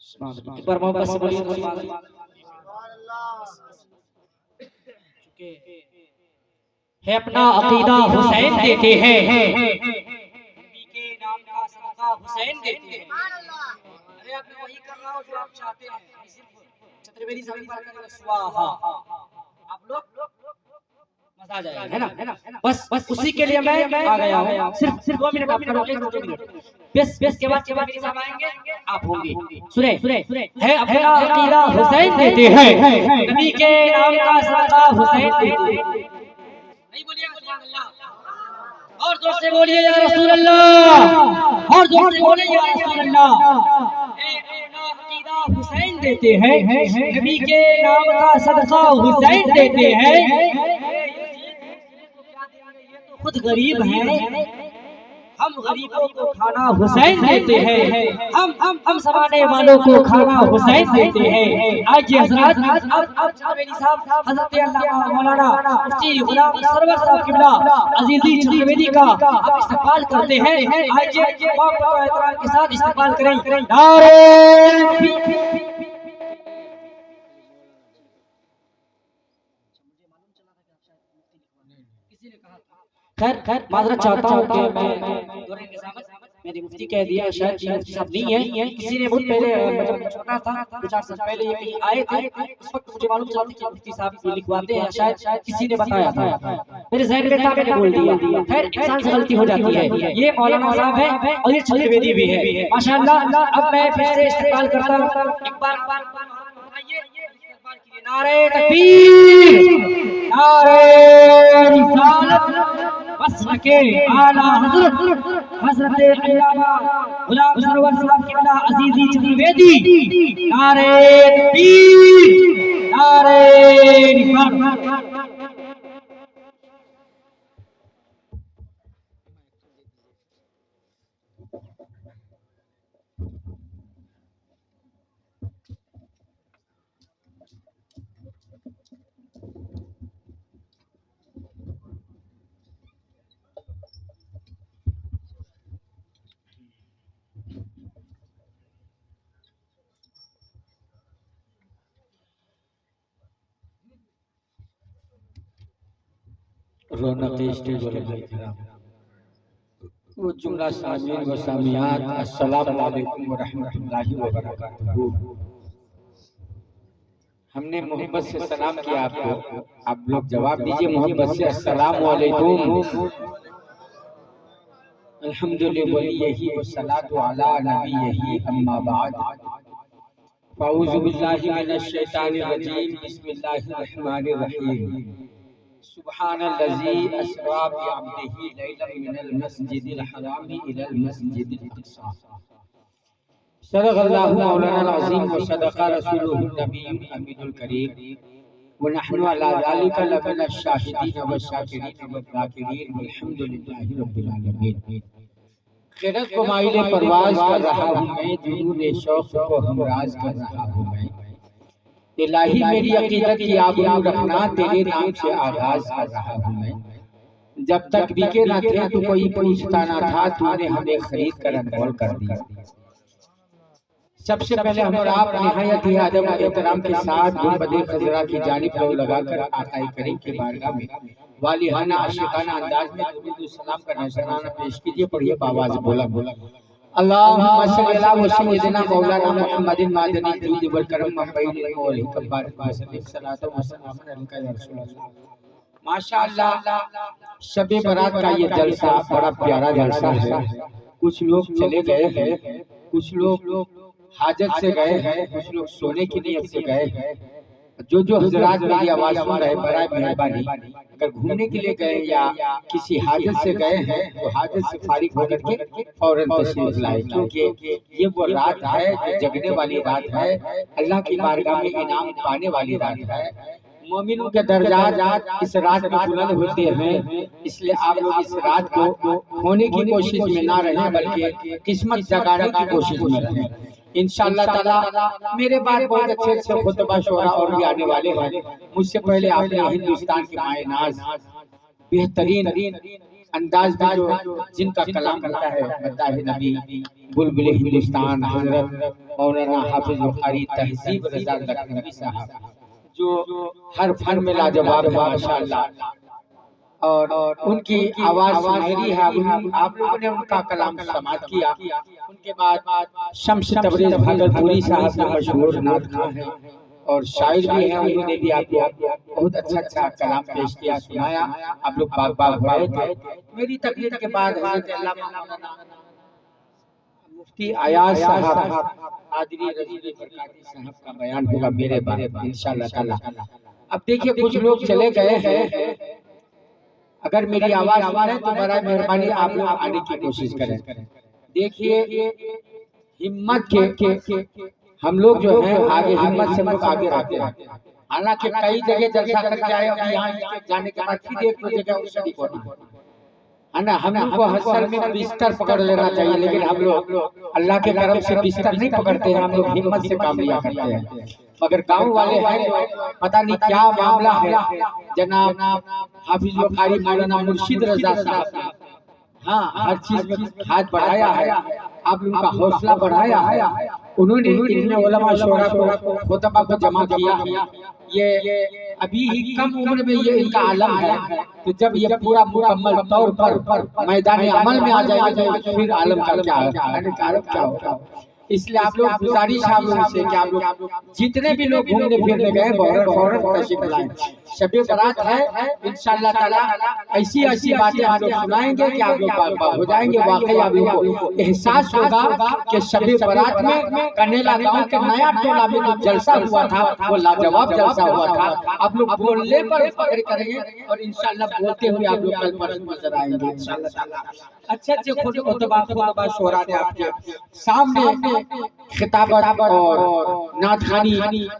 एक बार मोहब्बत से बोलिए सुभान अल्लाह। है अपना अकीदा हुसैन देते हैं, नबी के नाम का सदका हुसैन देते हैं। अरे आप वही कर रहा हो जो आप चाहते हैं, सिर्फ छत्रवेदी साहब पर करेंगे स्वाहा, आप लोग मजा आ जाएगा, है ना। बस उसी के लिए मैं आ गया हूँ। सिर्फ 2 मिनट आप करोगे, 2 मिनट बस के बाद छत्रवेदी साहब आएंगे, आप होंगे। सुने है अपना अकीदा हुसैन देते हैं, नबी के नाम का सदका हुसैन देते हैं। नहीं बोलिए सुभान अल्लाह, और जोर से बोलिए या रसूल अल्लाह, और जोर से बोलिए या रसूल अल्लाह। अपना अकीदा हुसैन देते हैं, नबी के नाम का सदका हुसैन देते हैं। खुद गरीब है, हम गरीबों को खाना हुसैन देते हैं, हम समाने वालों को खाना हुसैन देते हैं। आज हजरत अब छत्रवेदी साहब हजरत अल्लामा मौलाना मुफ्ती गुलाम सरवर साहब किबला अजीजी छत्रवेदी का आप इस्तकबाल करते हैं। आज एहतराम के साथ इस्तकबाल करें। नारे खैर माजरत चाहता हूँ कि मैं मेरी मुफ्ती कह दिया, शायद मुफ्ती साहब नहीं है, किसी ने बहुत पहले जब छोटा था 2-4 साल पहले ये कहीं आए थे, उस वक्त मुझे मालूम चला कि मुफ्ती साहब लिखवाते हैं, शायद किसी ने बताया था, मेरे ज़हन में था, मैंने बोल दिया। खैर इंसान से गलती हो जाती है। ये मौलाना साहब है और ये छत्रवेदी भी है माशाअल्लाह। अब मैं फिर से इस्तेमाल करता हूँ, एक बार नारे तकबीर, नारे रिसालत, वस्ल के आला हजरत अल्लामा गुलाम सरवर साहब किबला अजीजी छत्रवेदी। नारे तकबीर, नारे रिसालत। रौनक स्टेज वाले भाई कराम, वो जुमला सामीन व सामियात, अस्सलामु अलैकुम व रहमतुल्लाहि व बरकातहू। हमने मोहब्बत से सलाम किया आपको, आप लोग जवाब दीजिए मोहब्बत से, अस्सलामु अलैकुम। अल्हम्दुलिल्लाह वलियही व सलातु अला नबियही, अम्मा बाद, फ़ाऊज़ु बिल्लाहि मिनश शैतानिर रजीम, बिस्मिल्लाहिर रहमानिर रहीम। सुब्हानल्लज़ी अस्रा बिअब्दिही लैलन मिनल मस्जिदिल हरामी इलल मस्जिदिल अक़सा। सदक़ल्लाहु मौलाना अज़ीम व सदक़ा रसूलुहुन नबियुल अमीनुल करीम व नहनु अला ज़ालिका लमिनश शाहिदीन व शाकिरीन व ज़ाकिरीन वल्हम्दुलिल्लाहि रब्बिल आलमीन। क़िरत को माइले परवाज़ कर रहा हूँ मैं, जुनून शौक़ को हमराज़ कर रहा हूँ मैं। इलाही मेरी अकीदत की आबरू रखना, तेरे नाम से आगाज कर रहा हूँ मैं। जब तक बिके न थे तो कोई पूछता न था, तूने हमें खरीद कर अनमोल कर दिया। सबसे पहले हम और आप निहायत ही अदब और एहतराम के साथ गुंबदे खजरा की जानिब लो लगाकर आक़ाए करीम की बारगाह में वालिहाना आशिकाना अंदाज में दुरूद सलाम का नजराना पेश कीजिए। पढ़िए बावाज़ बोला अल्लाहुम्मा सल्लि अला सय्यिदिना मौलाना मुहम्मदिन मादनी जूद वल करम मबैन मौली कब्बार वसल्लम सलातो व सलाम अलैका या रसूल अल्लाह। माशाअल्लाह, शब बारात का ये जलसा बड़ा प्यारा जलसा है। कुछ लोग चले गए हैं, कुछ लोग हाजत से गए हैं, कुछ लोग सोने की नीयत से गए हैं। जो हजरात मेरी आवाज सुन रहे, बराए मेहरबानी अगर घूमने के लिए गए या किसी हाजत से गए हैं तो हाजत से फारिग होकर के फौरन तशरीफ लाए, क्योंकि ये वो रात है जो जगने वाली रात है, अल्लाह की बारगाह में इनाम पाने वाली रात है। मोमिनों के दर्जात इस रात में बुलंद होते हैं, इसलिए आप लोग इस रात को खोने की कोशिश में ना रहें, बल्कि किस्मत जगाने की कोशिश में रहें। इंशाअल्लाह ताला मेरे बाद बहुत अच्छे अच्छे खुतबा शोरा और भी आने वाले हैं। मुझसे पहले आपने हिंदुस्तान के माए नाज बेहतरीन अंदाज में जो जिनका कलाम होता है मद्दाह नबी, बुलबुल हिंदुस्तान हजरत मौलाना हाफिज बुखारी तहजीब रजा लखनवी साहब, जो हर फन में लाजवाब है माशाअल्लाह, और उनकी आवाज सुनहरी है। आप लोगों ने उनका कलाम समाअत किया। उनके बाद शम्स तबरेज भागलपुरी साहब जो मशहूर नात खां हैं और शायर भी हैं, उन्होंने भी आपको बहुत अच्छा कलाम पेश किया, सुनाया। आप लोग बाग बाग हो रहे थे। मेरी तकरीर के बाद हज़रत अल्लामा मौलाना मुफ्ती अयाज साहब आदरी रजील बरकाती साहब का बयान होगा मेरे बारे में इंशाअल्लाह ताला। अब देखिए कुछ लोग चले गए हैं, अगर मेरी आवाज आ रही है तो बराए मेहरबानी आप लोग आने की कोशिश करें। देखिए हिम्मत के हम लोग जो है आगे हिम्मत से लोग आगे रहते हैं। हालांकि कई जगह जलसा करके आए और यहाँ जाने के बाद फिर एक दो जगह और शरीक होना है ना। हम लोग को हसल में बिस्तर पकड़ लेना चाहिए, लेकिन हम लोग अल्लाह के करम से बिस्तर नहीं पकड़ते हैं, हम लोग हिम्मत से काम लिया करते हैं। मगर गांव वाले हैं पता नहीं क्या मामला है। जनाब हाफिज बुखारी मौलाना मुर्शिद रजा साहब, हाँ हर चीज में हाथ बढ़ाया है, आप लोगों का हौसला बढ़ाया है। उन्होंने उलमा शोरा को खुतबा को जमा किया। ये अभी ही कम उम्र में ये इनका आलम है, तो जब ये पूरा मुकम्मल तौर पर मैदान अमल में आ जाएगा तो फिर आलम का क्या होगा। इसलिए आप लोग गुजारिश आप लोगों से कि आप लोग जितने भी लोग घूमने फिरने गए फौरन तशरीफ लाएं। शबे बारात है इंशाअल्लाह ताला, ऐसी बातें आप लोग सुनाएंगे कि आप लोग बाग हो जाएंगे। वाकई आप लोगों को एहसास होगा कि शबे बारात में कनेला गांव के नया टोला में जो जलसा हुआ था वो लाजवाब जलसा हुआ था। आप लोग बोलने पर फख्र करेंगे और इंशाअल्लाह बोलते हुए आप लोग कल परसों नजर आएंगे इंशाअल्लाह ताला। अच्छे खुतबा शोरा ने आपके सामने खिताबत और नात खानी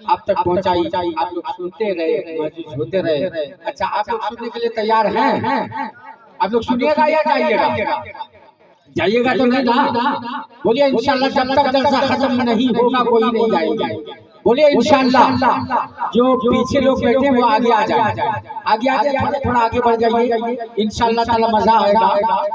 आप तक पहुंचाई, आप लोग सुनते रहे, महसूस होते रहे। अच्छा आप लोग सुनने के लिए तैयार हैं? आप लोग सुनिएगा या जाइएगा? जाइएगा तो नहीं ना? बोलिए इंशाअल्लाह जब तक जलसा खत्म नहीं होगा कोई नहीं जाएगा। बोलिए इंशाअल्लाह। जो पीछे लोग बैठे वो आगे आ जाए, आगे आ जाए, थोड़ा आगे बढ़ जाइए, इंशाअल्लाह ताला मजा आएगा,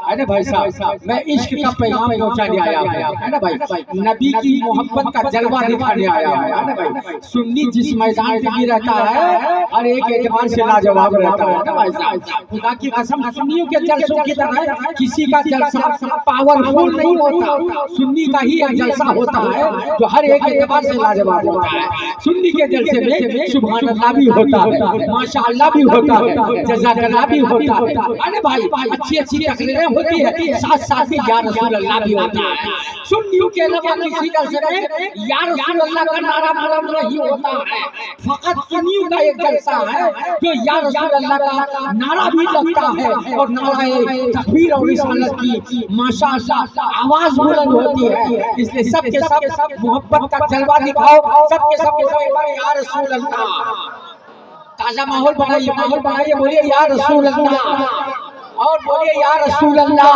है ना भाई साहब। मैं इश्क का पैगाम पहुंचाने आया हूं, है ना भाई, नबी की मोहब्बत का जलवा दिखाने आया हूं, है ना भाई। सुन्नी जिस मैदान में भी रहता है हर एक एतबार से लाजवाब रहता है ना भाई साहब। खुदा की कसम सुन्नियों के जलसों की तरह किसी का जलसा पावरफुल नहीं होता, सुन्नी का ही जलसा होता है जो हर एक एतबार से लाजवाब होता है। सुन्नी के जलसे में सुभान अल्लाह भी होता है, माशाअल्लाह भी होता है, जज़ाकल्लाह भी होता है, अरे भाई अच्छी तकरीरें होती है, साथ में या रसूल अल्लाह भी होता है। सुन्नियों के अलावा किसी जलसे में या रसूल अल्लाह का नारा बुलंद नहीं होता है। फकत सुन्नियों का एक जलसा है जो या रसूल अल्लाह का नारा भी लगता है और नाराए तकबीर और रिसालत की माशाअल्लाह आवाज बुलंद होती है। इसलिए सबके सब मोहब्बत का जलवा दिखाओ, सबके सब या रसूल अल्लाह। ताजा माहौल बनाइए, बोलिए या रसूल अल्लाह, और बोलिए या रसूल अल्लाह।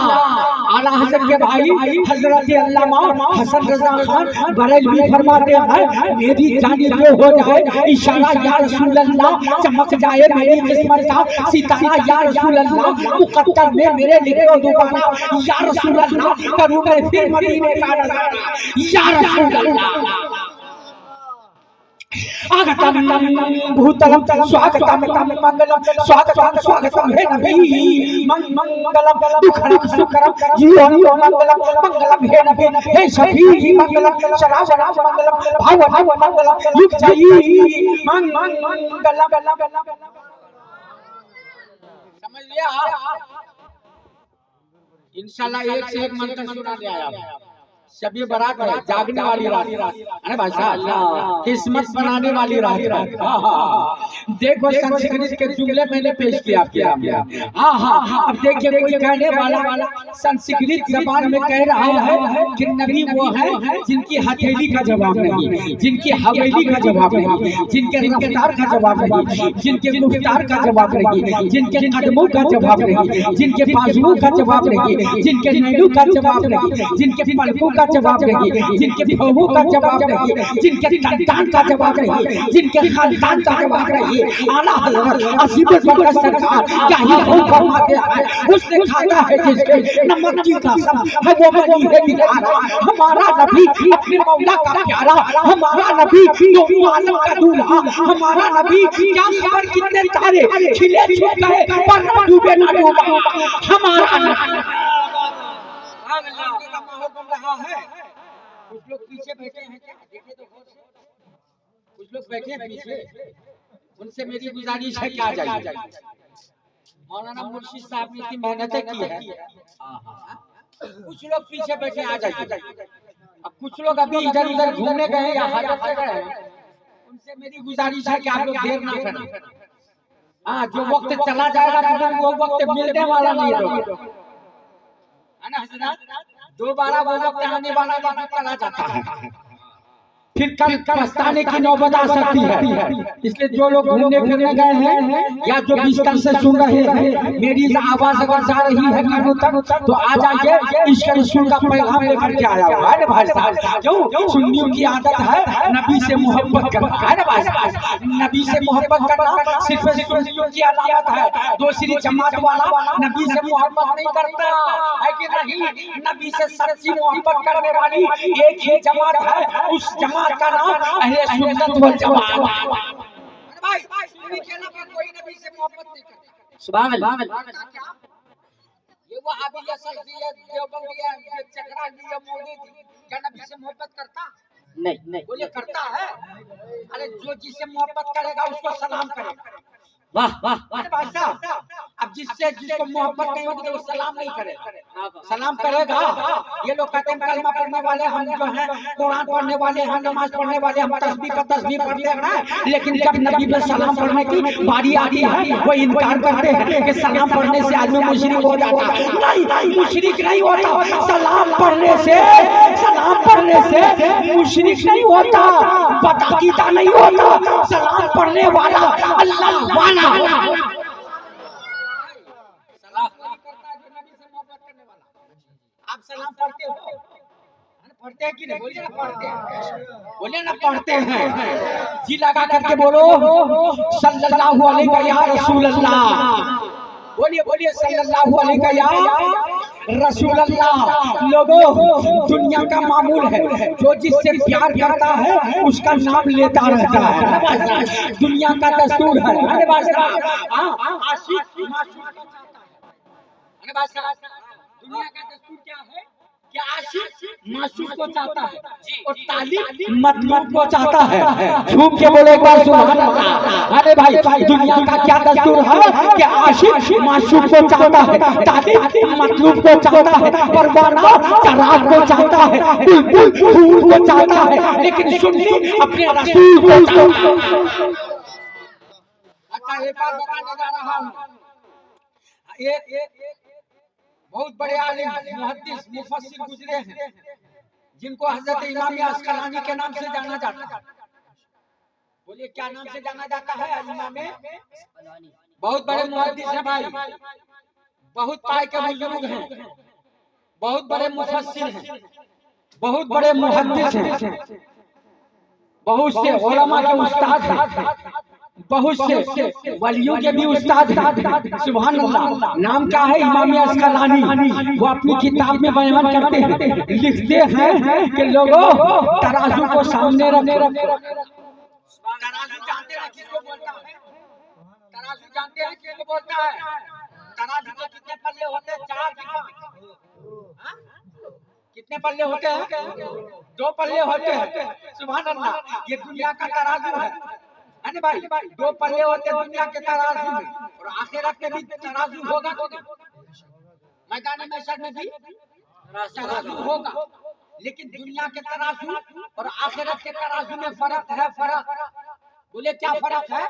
आला हज़रत के भाई हजरत अल्लामा हसन रजा खान बरेलवी फरमाते हैं मेरी जानी जो हो जाए इशारा या रसूल अल्लाह, चमक जाए मेरी किस्मत का सितारा या रसूल अल्लाह, मुकद्दर में मेरे लिखो दोबारा या रसूल अल्लाह, करूं मैं फिर मदीने का नजारा या रसूल अल्लाह। आगतम भूतलम स्वागतम मंगलम स्वागतम हे नबी मंगलम दुखरम सुखरम जीवन मंगलम हे नबी हे शफी मंगलम शराब मंगलम भाव मंगलम युग जई मंगलम। समझ लिया? इंशाल्लाह एक से एक मंत्र सुनाने आया। शबे बारात है, जागने वाली रात, अरे भाई साहब किस्मत बनाने वाली रात। देखो संस्कृत के जुमले मैंने पेश किया आपके सामने। अब देखिए कोई कहने वाला संस्कृत जबान में कह रहा है कि नबी वो है जिनकी हथेली का जवाब नहीं, जिनकी हवेली का जवाब नहीं, जिनके रफ्तार का जवाब नहीं, जिनके गुफ्तार का जवाब नहीं, जिनके कदमों का जवाब नहीं, जिनके बाजुओं का जवाब नहीं, जिनके नैनों का जवाब नहीं, जिनके पलकों का जवाब नहीं, जिनके भवों का जवाब नहीं, रही है, जिनके खानदान का जवाब रही है, जिनके खानदान का जवाब रही है। आला हज़रत असीबत बरकत सरकार क्या ही खूब फरमाते हैं, उसने खाता है जिसके नमक की कसम है वो बनी है निराला। हमारा नबी अपने मौला का प्यारा, हमारा नबी दोनों आलम का दूल्हा, हमारा नबी क्या खबर कितने तारे खिले छुप गए पर न डूबे न डूबा। हमारा नबी का माहौल बन रहा है। कुछ लोग पीछे बैठे हैं, क्या देखे तो गौर से, कुछ लोग बैठे हैं पीछे, उनसे मेरी गुजारिश है क्या जाइए। मौलाना मुर्शिद साहब ने इतनी मेहनतें की है, कुछ लोग पीछे बैठे आ जाइए। अब कुछ लोग अभी इधर उधर घूमने गए या हाजत से गए, उनसे मेरी गुजारिश है कि आप लोग देर ना करें। हाँ, जो वक्त चला जाएगा वो वक्त मिलने वाला नहीं है ना हज़रत। दोबारा वो वक्त आने वाला चला जाता है, फिर कल पछताने की नौबत आ सकती है। इसलिए जो लोग घूमने फिरने गए हैं या जो बिस्तर से सुन रहे हैं, मेरी आवाज अगर जा रही है कानों तक तो आ जाइए। इश्क रसूल का पैगाम लेकर के आया हुआ है ना भाई साहब। क्यों सुन्नियों की आदत है नबी से मोहब्बत करना, है ना भाई साहब। नबी से मोहब्बत करना सिर्फ सुन्नियों की अलामत है। दूसरी जमात वाला नबी से मोहब्बत नहीं करता है कि नहीं। नबी से सच्ची मोहब्बत करने वाली एक ही जमात है, उस जमात का नाम अहले सुन्नत वल जमात। भाई सुन्नी के नाम पर कोई नबी से मोहब्बत नहीं करता। सुभान अल्लाह। ये वहाबिया सल्फिया देवबंदिया चकरालिया मौलवी क्या नबी से मोहब्बत करता? नहीं बोले करता है। अरे जो जिससे मोहब्बत करेगा उसको सलाम करेगा। वाह वाह वाह भाई साहब। अब जिसको मोहब्बत नहीं होगी तो वो सलाम नहीं करेगा, सलाम करेगा। ये लोग कहते हैं कलमा पढ़ने वाले हम जो हैं, कुरान पढ़ने वाले हैं, नमाज पढ़ने वाले हम, तस्बीह पर तस्बीह पढ़ते हैं, लेकिन जब नबी पे सलाम पढ़ने की बारी आती है वो इनकार करते हैं कि सलाम पढ़ने से आदमी मुशरिक हो जाता है। नहीं, मुशरिक नहीं होता। सलाम पढ़ने से मुशरिक नहीं होता, बदअकीदा नहीं होता। सलाम पढ़ने वाला अल्लाह वाला आप सलाम पढ़ते हो, पढ़ते हैं कि नहीं? बोलिए ना पढ़ते हैं, बोलिए ना पढ़ते हैं। जी लगा करके बोलो सल्लल्लाहु अलैहि या रसूल अल्लाह। बोलिए बोलिए सल्लल्लाहु अलैहि या रसूल अल्लाह। लोगों दुनिया का मामूल है, जो जिससे प्यार करता है उसका नाम लेता रहता है। दुनिया का दस्तूर है। दुनिया का दस्तूर क्या है कि आशिक माशूक को चाहता है और तालिब मतलूब को चाहता है। झूम के बोले एक बार सुभान अल्लाह। अरे भाई दुनिया का क्या दस्तूर है कि आशिक माशूक को चाहता है, तालिब मतलूब को चाहता है, परवाना चराग को चाहता है, बुलबुल फूल को चाहता है, लेकिन सुन्नी अपने रसूल को चाहता है। अच्छा एक बात बताने जा रहा हूँ। एक बहुत बड़े आलिम मुहद्दिस मुफस्सिर गुजरे हैं, जिनको हजरत इमाम अस्कलानी के नाम से जाना जाता है। बोलिए क्या नाम से जाना जाता है? इमाम बहुत बड़े मुहद्दिस हैं भाई, बहुत पाए के बुजुर्ग हैं, बहुत बड़े मुफस्सिर हैं, बहुत बड़े मुहद्दिस हैं, बहुत से उलमा के उस्ताद हैं, बहुत से वलियों के भी उस्ताद हैं। सुभान अल्लाह। नाम क्या है? इमाम अस्कलानी। वो अपनी किताब में बयान करते हैं, लिखते हैं कि लोगों तराजू को सामने रखे। तराजू जानते हैं किसको बोलता है? तराजू जानते हैं किसको बोलता है? तराजू के कितने पल्ले होते हैं? 4 की 5? कितने पल्ले होते हैं? 2 पल्ले होते हैं। सुभान अल्लाह। ये दुनिया का तराजू है ना भाई। 2 पल्ले होते हैं दुनिया के तराजू में, और आखिरत में भी तराजू होगा तो मैदान महशर में भी तराजू होगा। लेकिन दुनिया के तराजू और आखिरत के तराजू में फर्क है। फर्क बोले क्या फर्क है?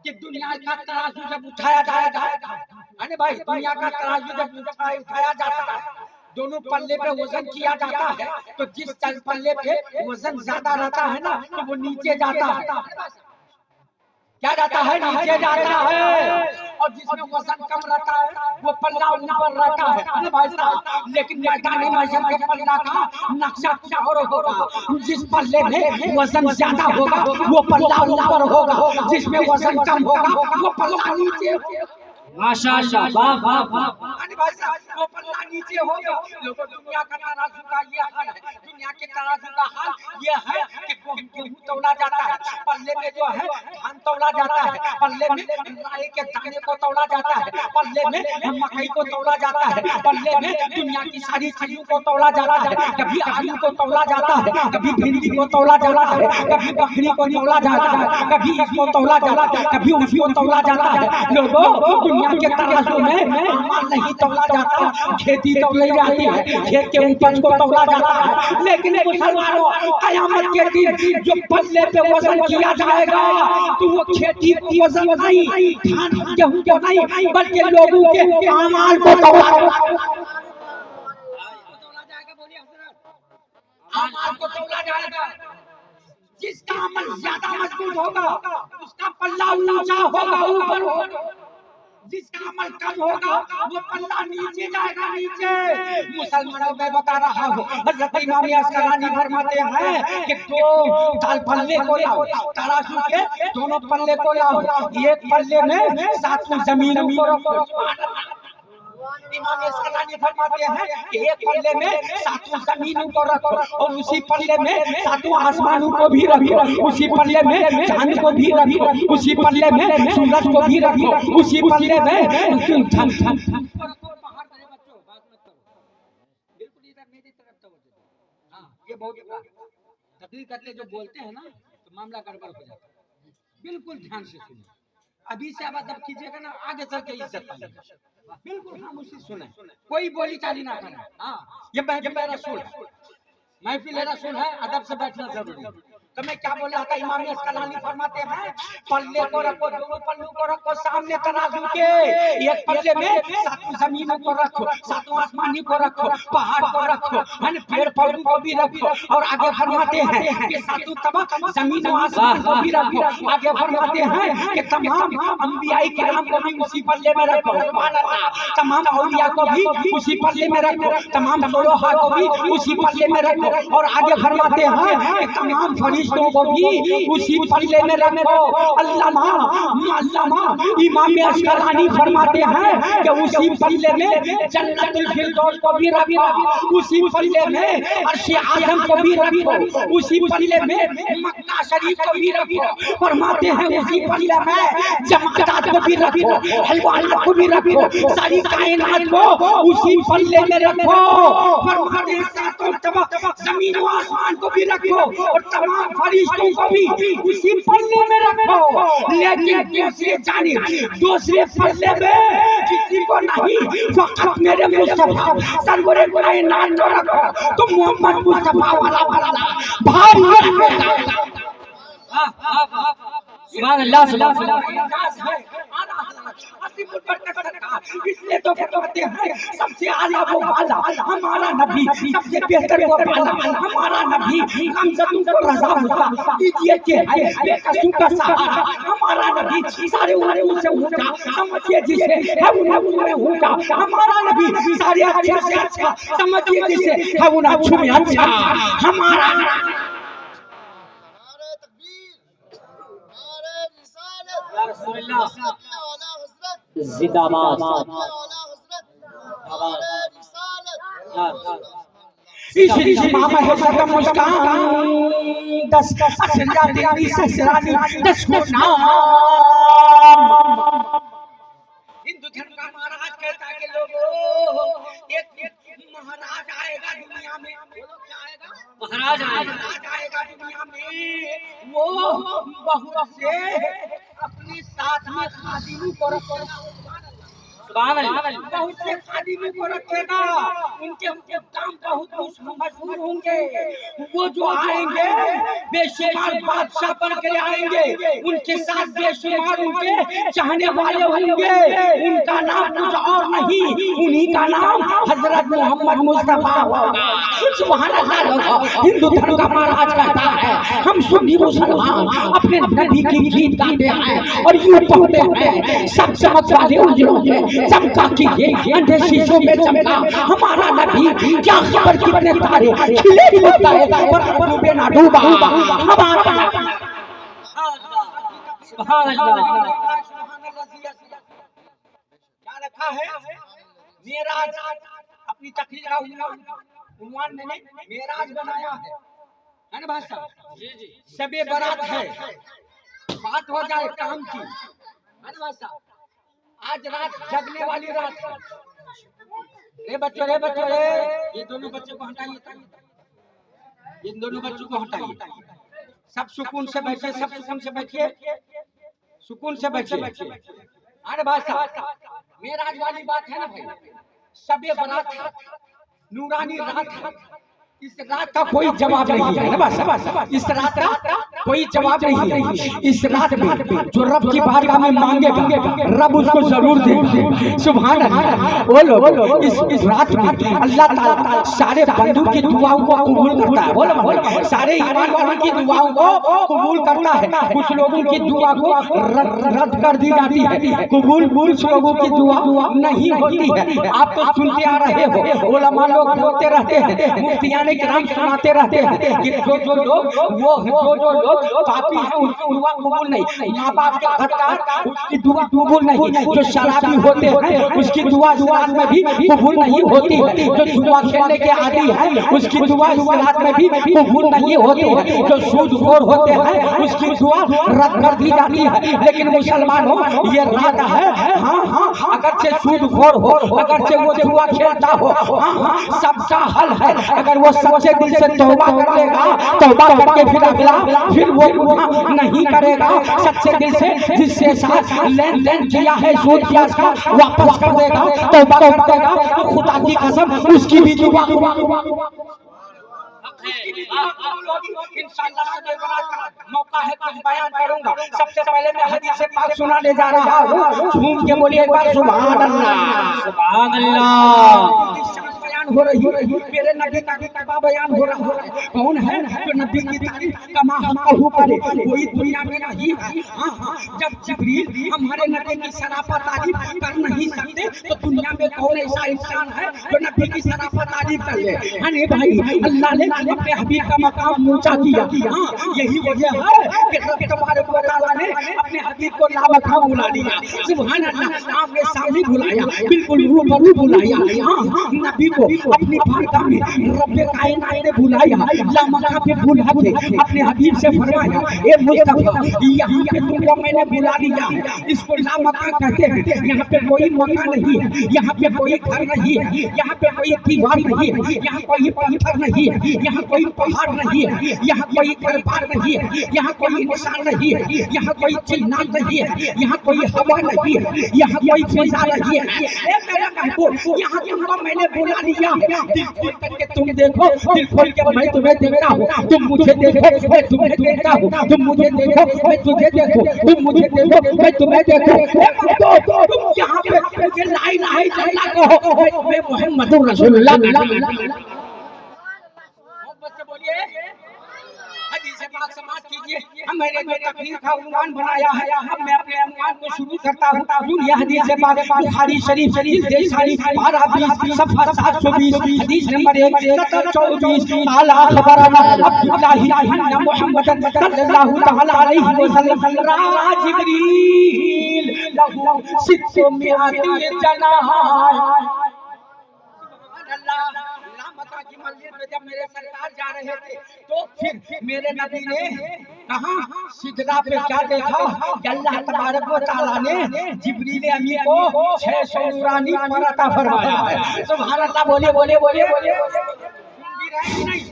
कि दुनिया का तराजू जब उठाया जाएगा है ना भाई, दुनिया का तराजू जब उठाया जाता है, दोनों पल्ले पे वजन किया जाता है, तो जिस पल्ले पे वजन ज्यादा रहता है ना तो वो नीचे जाता है। क्या जाता है? नीचे जाता है। और जिसमें वजन कम रहता है वो पल्ला ऊपर रहता है भाई साहब। लेकिन मैदानी महशर के पल्ला का नक्शा कुछ और होगा। जिस पल्ले में वजन ज्यादा होगा वो पल्ला ऊपर होगा, जिसमें वजन कम होगा वो पल्ला नीचे। माशाअल्लाह, वाह वाह वाह। भाई साहब वो पल्ला नीचे होगा। लोगों दुनिया का तराजू का ये हाल है, दुनिया के तराजू का हाल ये है कि गेहूं तौला जाता है पल्ले में, जो है धान तौला जाता है पल्ले में, राई के दाने को तौला जाता है पल्ले में, मकई को तौला जाता है पल्ले में, दुनिया की सारी चीजों को तौला जाता है। कभी आलू को तौला जाता है, कभी भिंडी को तौला जाता है, कभी बकरी को तौला जाता है, कभी इसको तौला जाता है, कभी उसको तौला जाता है। लोगों दुनिया के तराजू में माल नहीं तौला जाता, खेती तौली जाती है, खेत के उपज को तौला जाता है। लेकिन मुसलमानों कयामत के दिन जो पल्ले पे वजन किया जाएगा तो वो खेती को वजन नहीं, धान गेहूं को नहीं, बल्कि लोगों के अमाल को तौला जाएगा। अमाल को तौला जाएगा। जिसका अमल ज्यादा मजबूत होगा उसका पल्ला ऊंचा होगा, ऊपर होगा। जिसका अमल कम होगा वो पल्ला नीचे जाएगा, नीचे। मुसलमानों में बता रहा हूँ, हज़रत इमाम अस्कलानी फरमाते हैं कि दो दाल पल्ले को लाओ, तराजू के दोनों पल्ले को लाओ, एक पल्ले में 7 जमीन को रखो। इमाम अस्कलानी फरमाते हैं कि एक पल्ले में 7 जमीनों को रखो और उसी पल्ले में 7 आसमानों को भी रखो, उसी पल्ले में चांद को भी रखो, उसी पल्ले में सूरज को भी रखो, उसी पल्ले में ये बहुत तकलीफ करते जो बोलते हैं ना तो मामला गड़बड़ हो जाता है। बिल्कुल ध्यान से सुनिए, अभी से अब अदब कीजिएगा ना, आगे चल के इज्जत पाएगा। बिल्कुल खामोशी सुने, कोई बोली चाली ना करना। हाँ, ये मेरा रसूल है, महफिल रसूल है, अदब से बैठना जरूरी है। तो मैं क्या बोल रहा था, इमाम अस्कलानी फरमाते हैं पल्ले को रखो, दोनों पल्लों को रखो सामने तराजू के। एक पल्ले में 7 जमीनों को रखो, 7 आसमानी को रखो, पहाड़ को रखो, पेड़ पौधों को भी रखो। और आगे फरमाते हैं कि 7 तबाक जमीन आसमान को भी रखो। आगे फरमाते हैं कि तमाम अंबियाई किराम को भी उसी पल्ले में रखो, तमाम औलिया को भी उसी पल्ले में रखो, तमाम सोलोहा को भी उसी पल्ले में रखो। और आगे फरमाते हैं कि तमाम फरिश्तों को भी उसी पल्ले में रखो। अल्लामा इमाम अस्कलानी फरमाते हैं कि उसी पल्ले में जन्नतुल फिरदौस को भी रखो, उसी पल्ले में अर्श आज़म को भी रखो, उसी पल्ले में मक्का शरीफ को भी रखो। फरमाते हैं उसी पल्ले में जमात को भी रखो, हलवाना को भी रखो, सारी कायनात को उसी पल्ले में रखो। फरमाते हैं 7 तबाक जमीन व आसमान को भी रखो और तमाम फरिश्तों को भी उसी पल्ले में रखो। लेकिन दूसरे जानिब दूसरे पल्ले में किसी को नहीं, फकत मेरे मुस्तफा सरवरे कायनात को रखो। तो मोहम्मद मुस्तफा वाला पल्ला भारी होगा। सुभान अल्लाह, सुभान अल्लाह। इसलिए तो कहते हैं सबसे आला वो वाला हमारा नबी, सबसे बेहतर वो वाला हमारा नबी। हमजदों को रज़ा हुआ कीजिए कि है बेकसूर का सहारा हमारा नबी। सारे उम्मतों से ऊंचा समझिए जिसे है उन्हें ऊंचा हमारा नबी। सारे अच्छे से अच्छा समझिए जिसे है उन्हें अच्छे में अच्छा हमारा। जिंदाबाद। इसी मामा है सदा मुस्कान 10 असरानी ससरानी 10 को नाम। हिंदू धर्म का महाराज कहता है कि लोगों एक महाराज आएगा दुनिया में। क्या आएगा? महाराज आएगा दुनिया में। वो बहुत से अपने साथ में खादिमों को रखेगा। बहुत से खादिमों को रखेगा, उनके काम बहुत मशहूर होंगे। वो जो आएंगे बेशुमार बादशाह बन के आएंगे, उनके साथ बेशुमार उनके चाहने वाले होंगे। उनका नाम कुछ और नहीं, उन्हीं का नाम हजरत मोहम्मद मुस्तफा होगा। सुभान अल्लाह। लोगों, हिंदू धर्म का महाराज कहता है हम सुन्नी मुसलमान अपने नबी की गीत गाते हैं और यूं कहते हैं सब चमक वाले उजलों में चमका कीजिए, अंधे शीशों में चमका हमारा नबी। क्या खबर कितने तारे खिले होता है पर डूबे ना डूबा हमारा। सुभान अल्लाह। क्या रखा है मेराज, अपनी तकरीर का उन्वान मैंने मेराज बनाया है ना भाई साहब? जी जी। सबे बारात है, बात हो जाए काम की, है ना भाई साहब? आज रात जगने वाली रात है। रे बच्चों रे, ये दोनों बच्चों को हटाइए, ये दोनों बच्चों को हटाइए। सब सुकून से बैठिए, सब सुकून से बैठिए, सुकून से बैठिए। अरे भाई साहब, मेराज वाली बात है ना भाई, सबे बारात है, नूरानी रात है। इस रात का कोई जवाब नहीं है ना बस, इस रात का कोई जवाब नहीं है। इस रात में जो रब की बारगाह में मांगेगा रब उसको जरूर देगा। सुभान अल्लाह। बोलो, इस रात में अल्लाह ताला सारे बंदों की दुआओं को कबूल करता है। बोलो, सारे ईमान वालों की दुआओं को कबूल करता है। कुछ लोगों की दुआ को रद्द कर दी जाती है, कबूल कुछ लोगों की दुआ नहीं होती है। आप तो सुनते आ रहे हो, उलमा लोग बोलते रहते हैं, मुफ्तियां किराम सुनाते रहते हैं कि जो लोग पापी हैं उनकी दुआ कबूल नहीं, माँ बाप के गद्दार उसकी दुआ कबूल नहीं, जो शराबी होते हैं उसकी दुआ रात में भी कबूल नहीं होती है, जो जुआ खेलने के आदी है उसकी दुआ रात में भी कबूल नहीं होती है, जो सूदखोर होते हैं उसकी दुआ रद्द कर दी जाती है। लेकिन मुसलमानों, ये रात है, हाँ, अगर से सूदखोर हो, अगर से वो जुआ खेलता हो, हाँ, सबका हल है। अगर वो सच्चे दिल से तौबा कर लेगा, तौबा करके फिर वो गुनाह नहीं करेगा, सच्चे दिल से जिससे साथ लेन देन किया है सूद किया का वापस कर देगा, तौबा करेगा, तो खुदा की कसम उसकी भी दुआ इंशाअल्लाह मौका है कुछ बयान करूंगा। सबसे पहले मैं हदीस पाक सुनाने जा रहा हूँ, झूम के बोलिए एक बार सुभान अल्लाह। सुभान अल्लाह। हो रही मेरे नबी का किताब बयान हो रहा है। कौन है जो नबी की तारीफ कमा हम कहूं करे, कोई दुनिया में नहीं है। हाँ, जब जिब्रील हमारे नबी की सराफा तारीफ कर नहीं सकते तो दुनिया में कौन ऐसा इंसान है जो नबी की सराफा तारीफ कर ले? अरे भाई, अल्लाह ने अपने हबीब का मकाम ऊंचा किया। हाँ, यही वजह है कि रब तबारक व तआला ने अपने हबीब को लामकाम बुला दिया। सुभान अल्लाह। आपने सामने बुलाया, बिल्कुल रूबरू बुलाया। हाँ, नबी को अपनी बारगाह में रब्बे कायनात ने बुलाया, लामका पे बुला के अपने हबीब से फरमाया, ए मुस्तफा, यहाँ पे तुमको मैंने बुला दिया। इसको लामका कहते हैं। यहाँ पे कोई मकान नहीं है, यहाँ पे कोई घर नहीं है, यहाँ पे कोई दीवार नहीं है, यहाँ कोई पत्थर नहीं है, यहाँ कोई पहाड़ नहीं है, यहाँ कोई दरबार नहीं है, यहाँ कोई इंसान नहीं है, यहाँ कोई चिन्ह नहीं है, यहाँ कोई हवा नहीं है, यहाँ कोई फिजा नहीं है। ए मेरे महबूब, यहाँ तुमको मैंने बुला दिया। दिल खोल करके तुम देखो, दिल खोल के मैं तुम्हें देखता हूँ, तुम मुझे देखो मैं तुम्हें देखता हूँ, तुम मुझे देखो मैं तुझे देखो, तुम मुझे देखो मैं तुम्हें देखो। तुम यहाँ पे मुझे ला इलाहा इल्लल्लाह कहो, मैं मुहम्मदुर रसूलुल्लाह। बोलिए हदीस पाक समाप्त कीजिए। मैंने जो तकरीर का उन्वान बनाया है, अब मैं अपने उन्वान को शुरू करता हूँ। यह हदीस पाक बुखारी शरीफ पारा 20 सफा 720 हदीस नंबर 1724 आला खबरना अब्दुल्लाह अन्ना मुहम्मदन सल्लल्लाहु तआला अलैहि वसल्लम रा जिब्रील लहू सित्तु मिआती जनाह। मक्का की मंजिल पे जब मेरे सरकार जा रहे थे तो फिर मेरे नबी ने कहा सिजदा पे क्या देखा कि अल्लाह तबारक व तआला ने जिब्रील अमीन को 600 नूरानी परता फरमाया है। सुभान अल्लाह। बोले सुन भी रहे कि नहीं?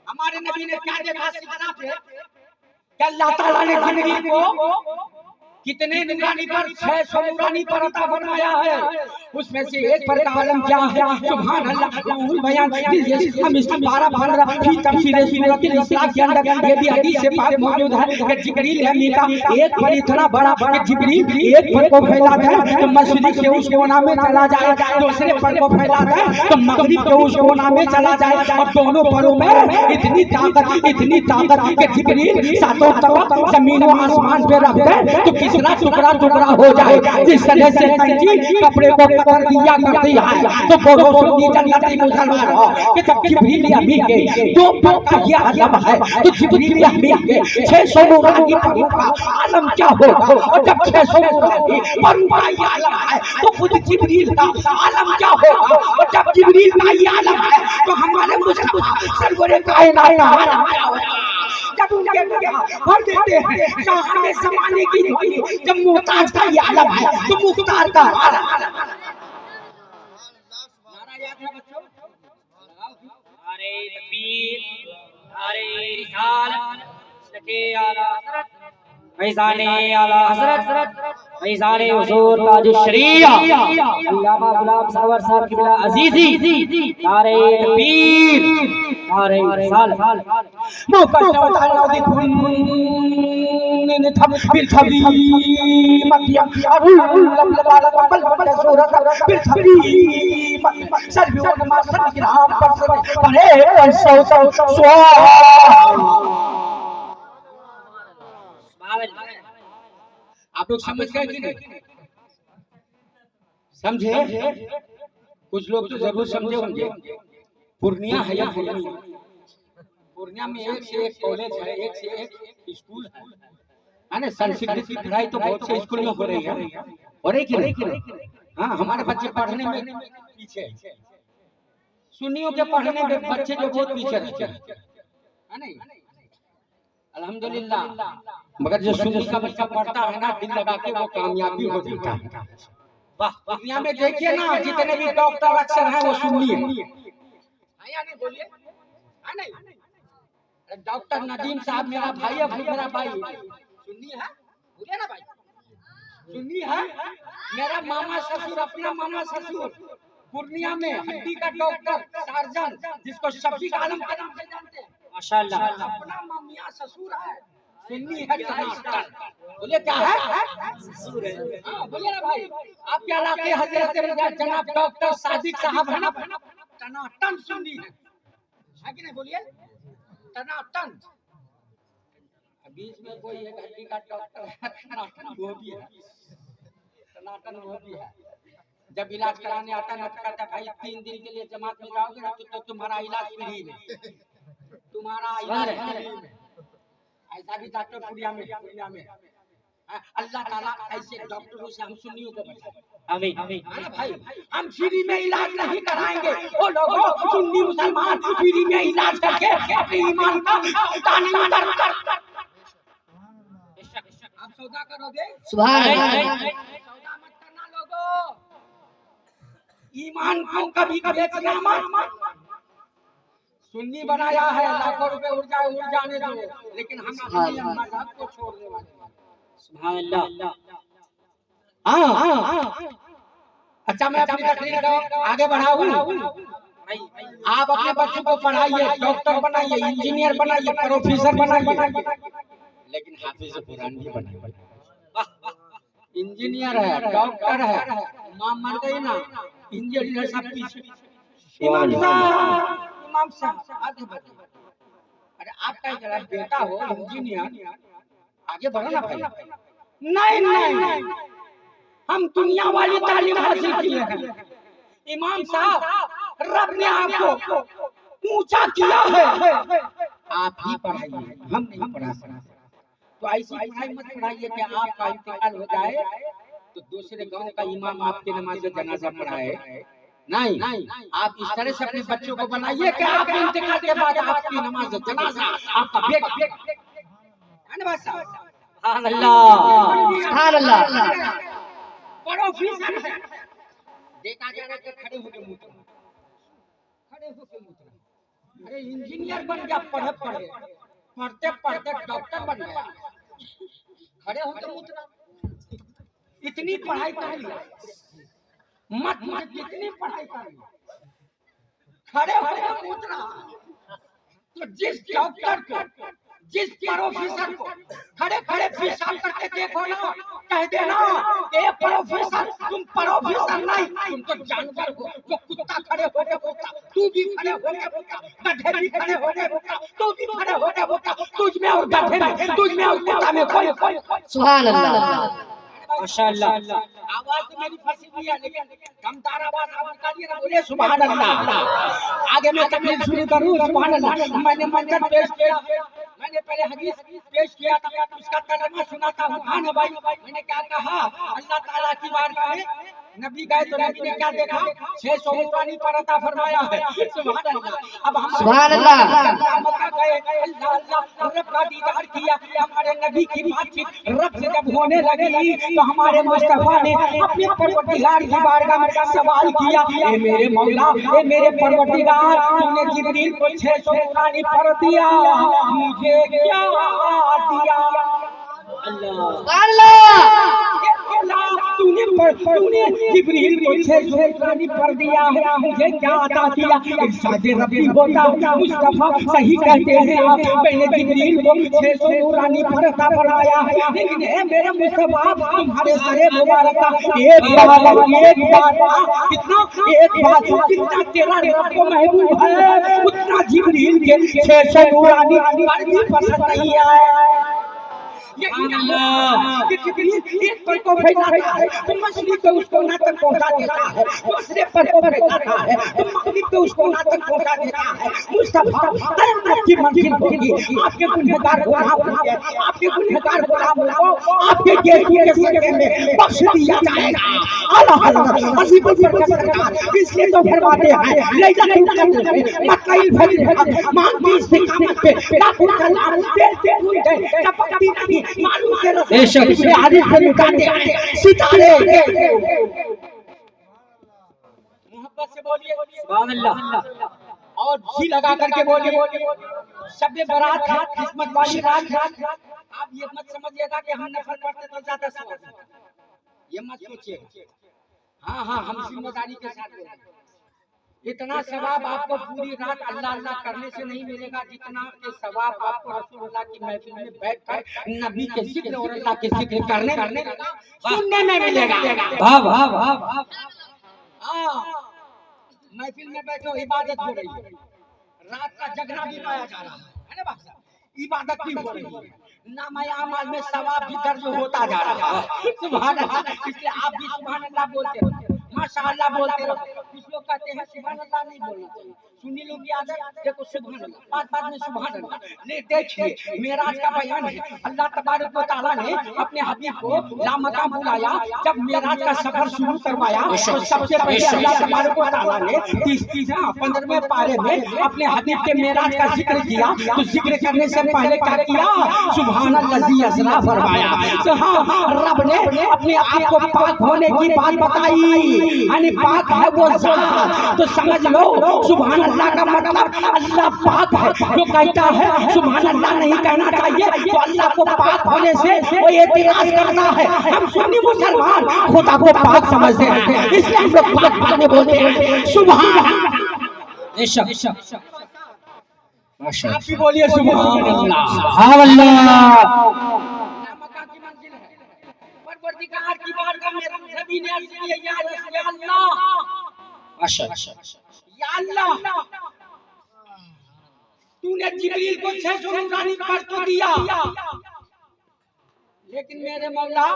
हमारे नबी ने क्या देखा सिजदा पे कि अल्लाह ताला ने जिब्रील को कितने नूरानी पर 600 नूरानी पर अता फरमाया है। उसमें से एक पर का आलम क्या है? सुभान अल्लाह रूहुल बयान। ये हम इस 12 की तफसीर सूरत इस्राह के अंदर ये भी हदीस से पाक मौजूद है कि जिब्रील अमीन का एक पर इतना बड़ा कि जिब्रील एक पर को फैलाता है तो मशरिक से उस कोना में चला जाए, दूसरे पर को फैलाता है तो मगरिब के उस कोना में चला जाए। और दोनों परों में इतनी ताकत कि जिब्रील सातों तरफ जमीन और आसमान पे रखते हैं तो किसना टुकड़ा टुकड़ा हो जाए। जिस तरह से कंची कपड़े को कतर दिया करती है तो बोलो सुन्नी जन्नती मुसलमान हो कि जब जिब्रील अमीन के दो पर का ये आलम है तो जिब्रील अमीन के 600 नूरानी परों का आलम क्या होगा। और जब 600 नूरानी परों का ये आलम है तो खुद जिब्रील का आलम क्या होगा। और जब जिब्रील का ये आलम है तो हमारे मुस्तफा सरवरे कायनात का आलम आया होगा। जब उनके भर देते हैं साहब ज़माने की ध्वनि, जब मुहताज का ये आलम है तो मुख्तार का आलम। नारा याद है बच्चों? नारे तकबीर, नारे रिसालत, सके आला हज़रत, फैज़ाने आला हज़रत, फैज़ाने हुज़ूर ताज शरीया अल्लामा गुलाम सरवर साहब की बिला अजीज़ी। नारे तकबीर, नारे रिसालत। आप लोग समझ गए कि नहीं? समझे? कुछ लोग तो जरूर समझे होंगे। पूर्णिया है या पूर्णिया में एक से एक कॉलेज है, एक से एक स्कूल है ना। संस्कृत की पढ़ाई तो बहुत से स्कूल में हो रही है। और एक ही हाँ, हमारे बच्चे पढ़ने में पीछे, सुन्नियों के पढ़ने में बच्चे जो बहुत पीछे रहते हैं नहीं। अल्हम्दुलिल्लाह, मगर जो सुन्नी का बच्चा पढ़ता है ना दिल लगा के वो कामयाबी हो जाता है। वाह, दुनिया में देखिए ना जितने भी डॉक्टर अक्सर हैं वो सुन्नी है। नहीं बोलिए, नहीं डॉक्टर नदीम साहब मेरा भाई है, मेरा भाई सुन्नी है, बोलिए ना भाई सुन्नी है। मेरा मामा ससुर, अपना मामा ससुर पूर्णिया में हड्डी का डॉक्टर सर्जन, जिसको शफीक आलम के नाम से जानते हैं, माशाअल्लाह, अपना मामिया ससुर है सुन्नी है। बोलिए क्या है? ससुर है। हाँ बोलिए ना भाई। आपके इलाके हजरत जनाब डॉक्टर सादिक साहब है ना, टनाटन सुन्नी है कि नहीं? बोलिए टनाटन। बीच में कोई एक हड्डी का डॉक्टर है, टनाटन वो भी है, टनाटन वो भी है। जब इलाज कराने आता ना तो कहता भाई 3 दिन के लिए जमात में जाओगे ना तो तुम्हारा इलाज फ्री में, तुम्हारा इलाज फ्री में। ऐसा भी डॉक्टर पूर्णिया में अल्लाह ताला ऐसे डॉक्टरों से हम सुन्नियों को बचाए। आमीन भाई। हम फ्री में इलाज नहीं कराएंगे। वो लोगों सुन्नी मुसलमान फ्री में इलाज करके अपने ईमान का दानिश कर। आप सौदा करोगे? सुभान अल्लाह। सौदा मत करना लोगों, ईमान को कभी बेचना मत। सुन्नी बनाया है, लाखों रुपए उड़ जाने दो, लेकिन हम अपने मजहब को छोड़ने वाले हैं। सुभान अल्लाह। अच्छा, मैं अपनी तकरीर को आगे बढ़ाऊं। आप अपने बच्चों को पढ़ाइए, डॉक्टर बनाइए, इंजीनियर बनाइए, प्रोफेसर बनाइए, लेकिन हाफिज कुरान भी बनाइए। इंजीनियर है, डॉक्टर है, मां मर गई ना, इंजीनियर सब पीछे। इमाम साहब आगे बढ़ो। अरे आपका जरा बेटा हो इंजीनियर, आगे बढ़ो ना भाई। नहीं, हम दुनिया वाली तालीम हासिल किए हैं। इमाम साहब, रब ने आपको ऊंचा किया है, आप ही पढ़ाइए, हम नहीं पढ़ा सकते। तो ऐसी पढ़ाई मत पढ़ाइए कि आपका इंतकाल हो जाए तो दूसरे गांव का इमाम आपके नमाज जनाजा पढ़ाए। नहीं, आप इस तरह से अपने बच्चों को बनाइए कि आप इंतकाल के बाद आपकी नमाज जनाजा आपका बेटा है ना। बस सुभान अल्लाह। प्रोफेसर है, देखा जाए कि खड़े होके मुतरा। अरे इंजीनियर बन गया, पढ़ते डॉक्टर बन गया, खड़े होके मुतरा। इतनी पढ़ाई कर लिया, मत मत कितनी पढ़ाई कर लिया, खड़े होकर पूछ रहा। तो जिस डॉक्टर को, जिस प्रोफेसर को खड़े खड़े पेशाब करते देखो ना, कह देना ये प्रोफेसर, तुम प्रोफेसर नहीं, तुम तो जानवर हो। जो कुत्ता खड़े होके बोलता, तू भी खड़े होके बोलता, गधे भी खड़े होके बोलता, तू भी खड़े होके बोलता, तुझ में और गधे में, तुझ में और कुत्ता में कोई। सुभान अल्लाह, माशाअल्लाह। आवाज तो मेरी फंसी हुई है, लेकिन कमदार आवाज आप निकालिए ना, बोले सुभान अल्लाह। आगे मैं तकलीफ शुरू करूं, सुभान अल्लाह। मैंने मंजर पेश किया, मैंने पहले हदीस पेश किया था, उसका तर्जुमा सुना था। हाँ ना भाई, मैंने क्या कहा, अल्लाह ताला की बारगाह में नबी गए तो नबी ने क्या देखा, 600 पानी पर अता फरमाया है। सुभान अल्लाह। अब हम सुभान अल्लाह, मक्का गए, अल्लाह अल्लाह, रब का दीदार किया। हमारे नबी की बातचीत रब से जब होने लगी तो हमारे मुस्तफा ने अपने परवरदिगार की बारगाह में सवाल किया, ए मेरे मौला, ए मेरे परवरदिगार, तूने जिब्रील को 600 पानी पर दिया, मुझे क्या दिया? तूने जिब्रील को 600 पानी पर दिया है, मुझे क्या अता किया? इरशाद रब्बी होता, मुस्तफा सही कहते हैं आप, मैंने जिब्रील को 600 पानी पर अता फरमाया है, लेकिन ए मेरे मुस्तफा, तुम्हारे सरे मुबारक का एक बात कितना, एक बात कितना तेरा रब को महबूब है, उतना जिब्रील के 600 पानी पर पसंद नहीं आया। एक पर को फैलाता है तो मछली को उसको ना तक पहुंचा देता है, दूसरे पर को फैलाता है तो मछली को उसको ना तक पहुंचा देता है। मुस्तफा जन्नत की मंजिल होगी, आपके गुनहगार गुलाम होंगे, आपके गुनहगार गुलामों को आपके गेहूं के सदके में बख्श दिया जाएगा। आला हज़रत अजीब सरकार इसलिए तो फरमाते हैं, लैलतुल कद्र में मक्काई फजर मांग की इस्तिकामत पे लाखों सलाम देते हुए गए, टपकती नहीं मालूम से रसूल से हदीस से निकालते हैं सितारे। मोहब्बत से बोलिए सुभान अल्लाह, और जी लगा करके बोलिए शब बारात है, किस्मत वाली रात है। आप ये मत समझिएगा कि हम नफल पढ़ते तो ज्यादा सवाब, ये मत सोचिएगा। हाँ, हम जिम्मेदारी के साथ बोल रहे हैं। इतना सवाब आपको पूरी रात अल्लाह अल्लाह करने से नहीं मिलेगा, जितना के सवाब आपको रसूलुल्लाह की महफिल में बैठकर नबी के जिक्र और अल्लाह के जिक्र करने सुनने में मिलेगा। वाह वाह वाह वाह। महफिल में बैठो, इबादत हो रही है, रात का जगना भी पाया जा रहा है ना बादशाह, इबादत भी हो रही है, नामाए अमाल में सवाब भी दर्ज होता जा रहा है। सुभान अल्लाह। इसलिए आप भी सुभान अल्लाह बोलते रहो, माशाअल्लाह बोलते रहो। कुछ लोग कहते हैं सुभान अल्लाह नहीं बोलना चाहिए, सुनी लोग याद है, देखो सुभान अल्लाह, बात में सुभान अल्लाह। ले देखिए मेराज का बयान है, अल्लाह तबारक व तआला ने अपने हबीब को लामकाम बुलाया, जब मेराज का सफर शुरू करवाया तो सबसे पहले अल्लाह तबारक व तआला ने 15वें पारे में अपने हबीब के मेराज का जिक्र किया। तो जिक्र करने से पहले क्या किया? सुभान अल्लाज़ी असरा फरमाया। तो हाँ, रब ने अपने आप को पाक होने की बात बताई, यानी पाक है वो ज़ात। तो समझ लो सुभान अल्लाह का मतलब अल्लाह पाक है। जो कहता है सुभान अल्लाह नहीं कहना चाहिए तो अल्लाह को पाक होने से वो एतराज करता है। हम सुन्नी मुसलमान खुदा को पाक समझते हैं, इसलिए हम लोग पाक पाक बोलते हैं सुभान अल्लाह। आप भी बोलिए सुभान अल्लाह। सुभान अल्लाह। मक्का की मंजिल है, परवरदिगार की बारगाह में नबी ने अर्ज़ किया, या अल्लाह, माशाअल्लाह, या अल्लाह, तूने जिब्रील को 600 नूरानी पर तो दिया, लेकिन मेरे मौला,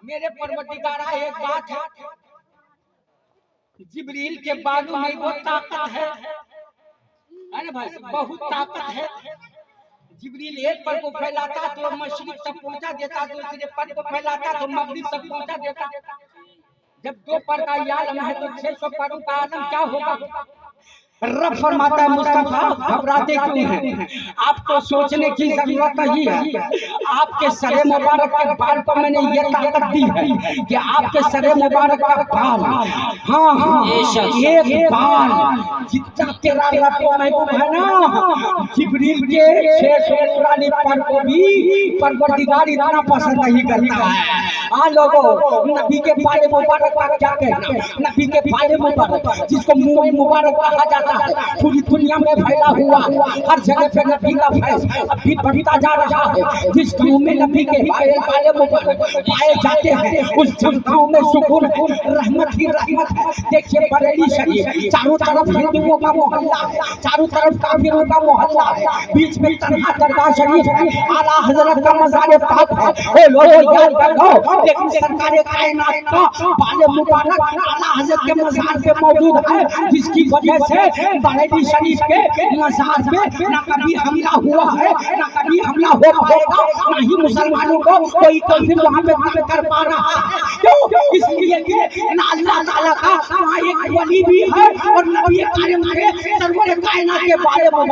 मेरे परवरदिगार, एक बात है, जिब्रील के बालों में वो ताकत है ना भाई, बहुत ताकत है। जिब्रील एक पर को फैलाता तो मशरिक तक पहुंचा देता, दूसरे पर को फैलाता तो मगरिब तक पहुंचा देता। जब 2 पर का आलम है तो 600 परों का आलम क्या होगा? रब फरमाता है मुस्तफा घबराते क्यों हैं? आपको सोचने की जरूरत नहीं है। आपके सरे मुबारक के बाल पर मैंने ये ताकत दी है कि आपके सरे मुबारक का बाल, हाँ एक बाल जितना तेरा रब महबूब है ना, जिब्रील के 600 पुरानी पर को भी परवरदिगार इतना पसंद नहीं करता है। हाँ लोगों, नबी के बाल मुबारक का क्या कहना? नबी के बाल मुबारक जिसको मुंह मुबारक कहा जाता पूरी दुनिया में फैला हुआ, हर जगह पे नबी का फैज अभी बढ़ता जा रहा है। जिस गांव में नबी के बाले मुबारक पाए जाते हैं उस गांव में सुकून रहमत ही रहमत है। देखिए बरेली शरीफ, चारों तरफ हिंदुओं का मोहल्ला है, चारों तरफ काफिरों का मोहल्ला है, बीच में तन्हा दरगाह शरीफ है, आला हजरत का मज़ार पाक है। ओ लोगों याद रखो, लेकिन सरकार कायनात का बाले मुबारक आला हजरत के मज़ार पे मौजूद है, जिसकी वजह से बरेली शरीफ के मज़ार पे ना कभी हमला हुआ है, ना कभी हमला हो पाएगा, ना ही मुसलमानों को कोई काफिर वहां पे तंग कर पा रहा है। क्यों? इसलिए कि ना अल्लाह ताला का वहां एक वली भी है और नबी कायम के सरवर कायनात के बारे में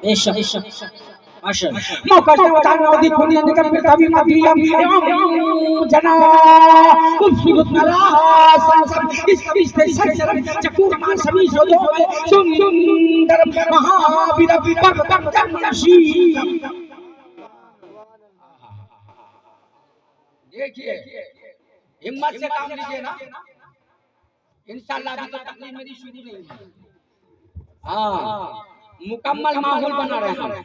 बेशक मौका से बताना होगी दुनिया निकल में कभी मदियम जना खूबसूरत नरा संसद इस सर चकुर मान सभी जोधों में सुंदर महावीर पर नशी। देखिए हिम्मत से काम लीजिए ना, इंशाल्लाह अभी तो तकलीफ मेरी शुरू नहीं हुई। हाँ मुकम्मल माहौल बना रहे हैं,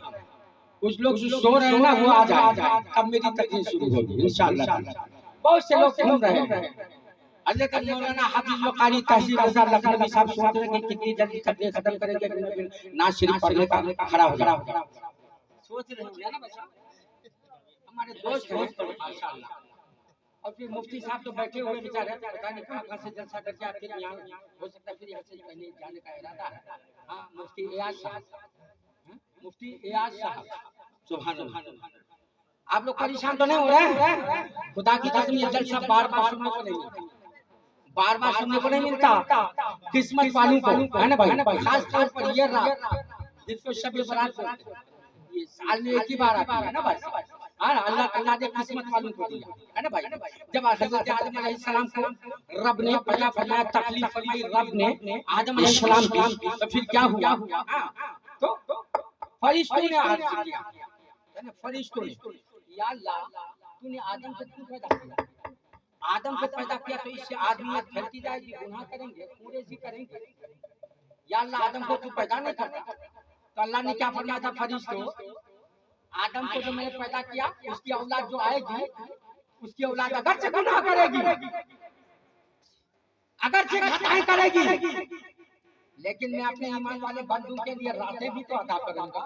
कुछ लोग जो सो रहे हैं ना वो आ जाए, अब मेरी तकलीफ शुरू होगी इंशाल्लाह। बहुत से लोग घूम रहे हैं। हज़रत मौलाना हाफिज वकारी तहसील रज़ा लखनवी साहब सोच रहे हैं कि कितनी जल्दी तकलीफ खत्म करेंगे, ना सिर्फ पढ़ने का खड़ा हो जाए, सोच रहे हैं ना बच्चा, हमारे दोस्त हैं माशाल्लाह। और फिर मुफ्ती साहब तो बैठे हुए बेचारे, पता नहीं कहाँ से जलसा करके आते हैं, यहाँ हो सकता है फिर यहाँ से कहीं जाने का इरादा है। हाँ मुफ्ती एयाज साहब, मुफ्ती एयाज साहब, सुभान अल्लाह। आप लोग परेशान तो नहीं हो रहे हैं? खुदा की कसम ये जलसा बार बार सुनने को नहीं मिलता, बार बार सुनने को नहीं मिलता। किस्मत वालों को है ना भाई, खास तौर पर ये रात जिसको शब बरात ये साल में एक ही बार आती है ना भाई। हाँ अल्लाह ने किस्मत वालों को दिया है ना भाई। जब हज़रत आदम अलैहिस्सलाम को रब ने पैदा फरमाया, तकलीफ फरमाई रब ने आदम अलैहिस्सलाम की, तो फिर क्या हुआ? तो फरिश्तों ने अर्ज किया, फरिश्तों ने, या अल्लाह तूने आदम को क्यों पैदा किया? आदम को पैदा किया तो इससे आदमी फैलती जाएगी, गुनाह करेंगे, पूरे जी करेंगे। या अल्लाह आदम को तू पैदा नहीं करता? तो अल्लाह ने क्या फरमाया था फरिश्तों, आदम को जो मैंने पैदा किया उसकी औलाद जो आएगी, उसकी औलाद अगर से गुनाह करेगी, अगर से खताएं करेगी, लेकिन मैं अपने ईमान वाले बंदों के लिए रातें भी तो अदा करूंगा।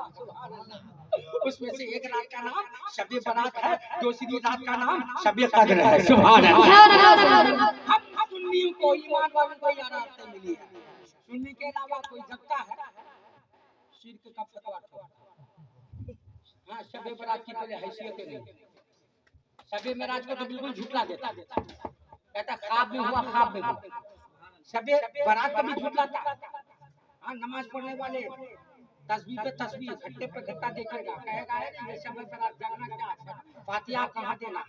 उसमें से एक रात का नाम शब बरात है, दूसरी रात का नाम शब कद्र है। सुभान अल्लाह। हम सुन्नियों को, ईमान वालों को ये रातें मिली है, सुन्नी के अलावा कोई जगता है शिर्क का फतवा छोड़। हाँ शब बरात की कोई हैसियत नहीं, शब मेराज को तो बिल्कुल झुठला देता, कहता ख्वाब में हुआ, ख्वाब में हुआ। शब बरात का भी झुठलाता। हाँ नमाज पढ़ने वाले तस्बीह पे तस्बीह, घट्टे पे घट्टा देखेगा, कहेगा ये शब बरात जाना क्या है, फातिहा कहाँ देना।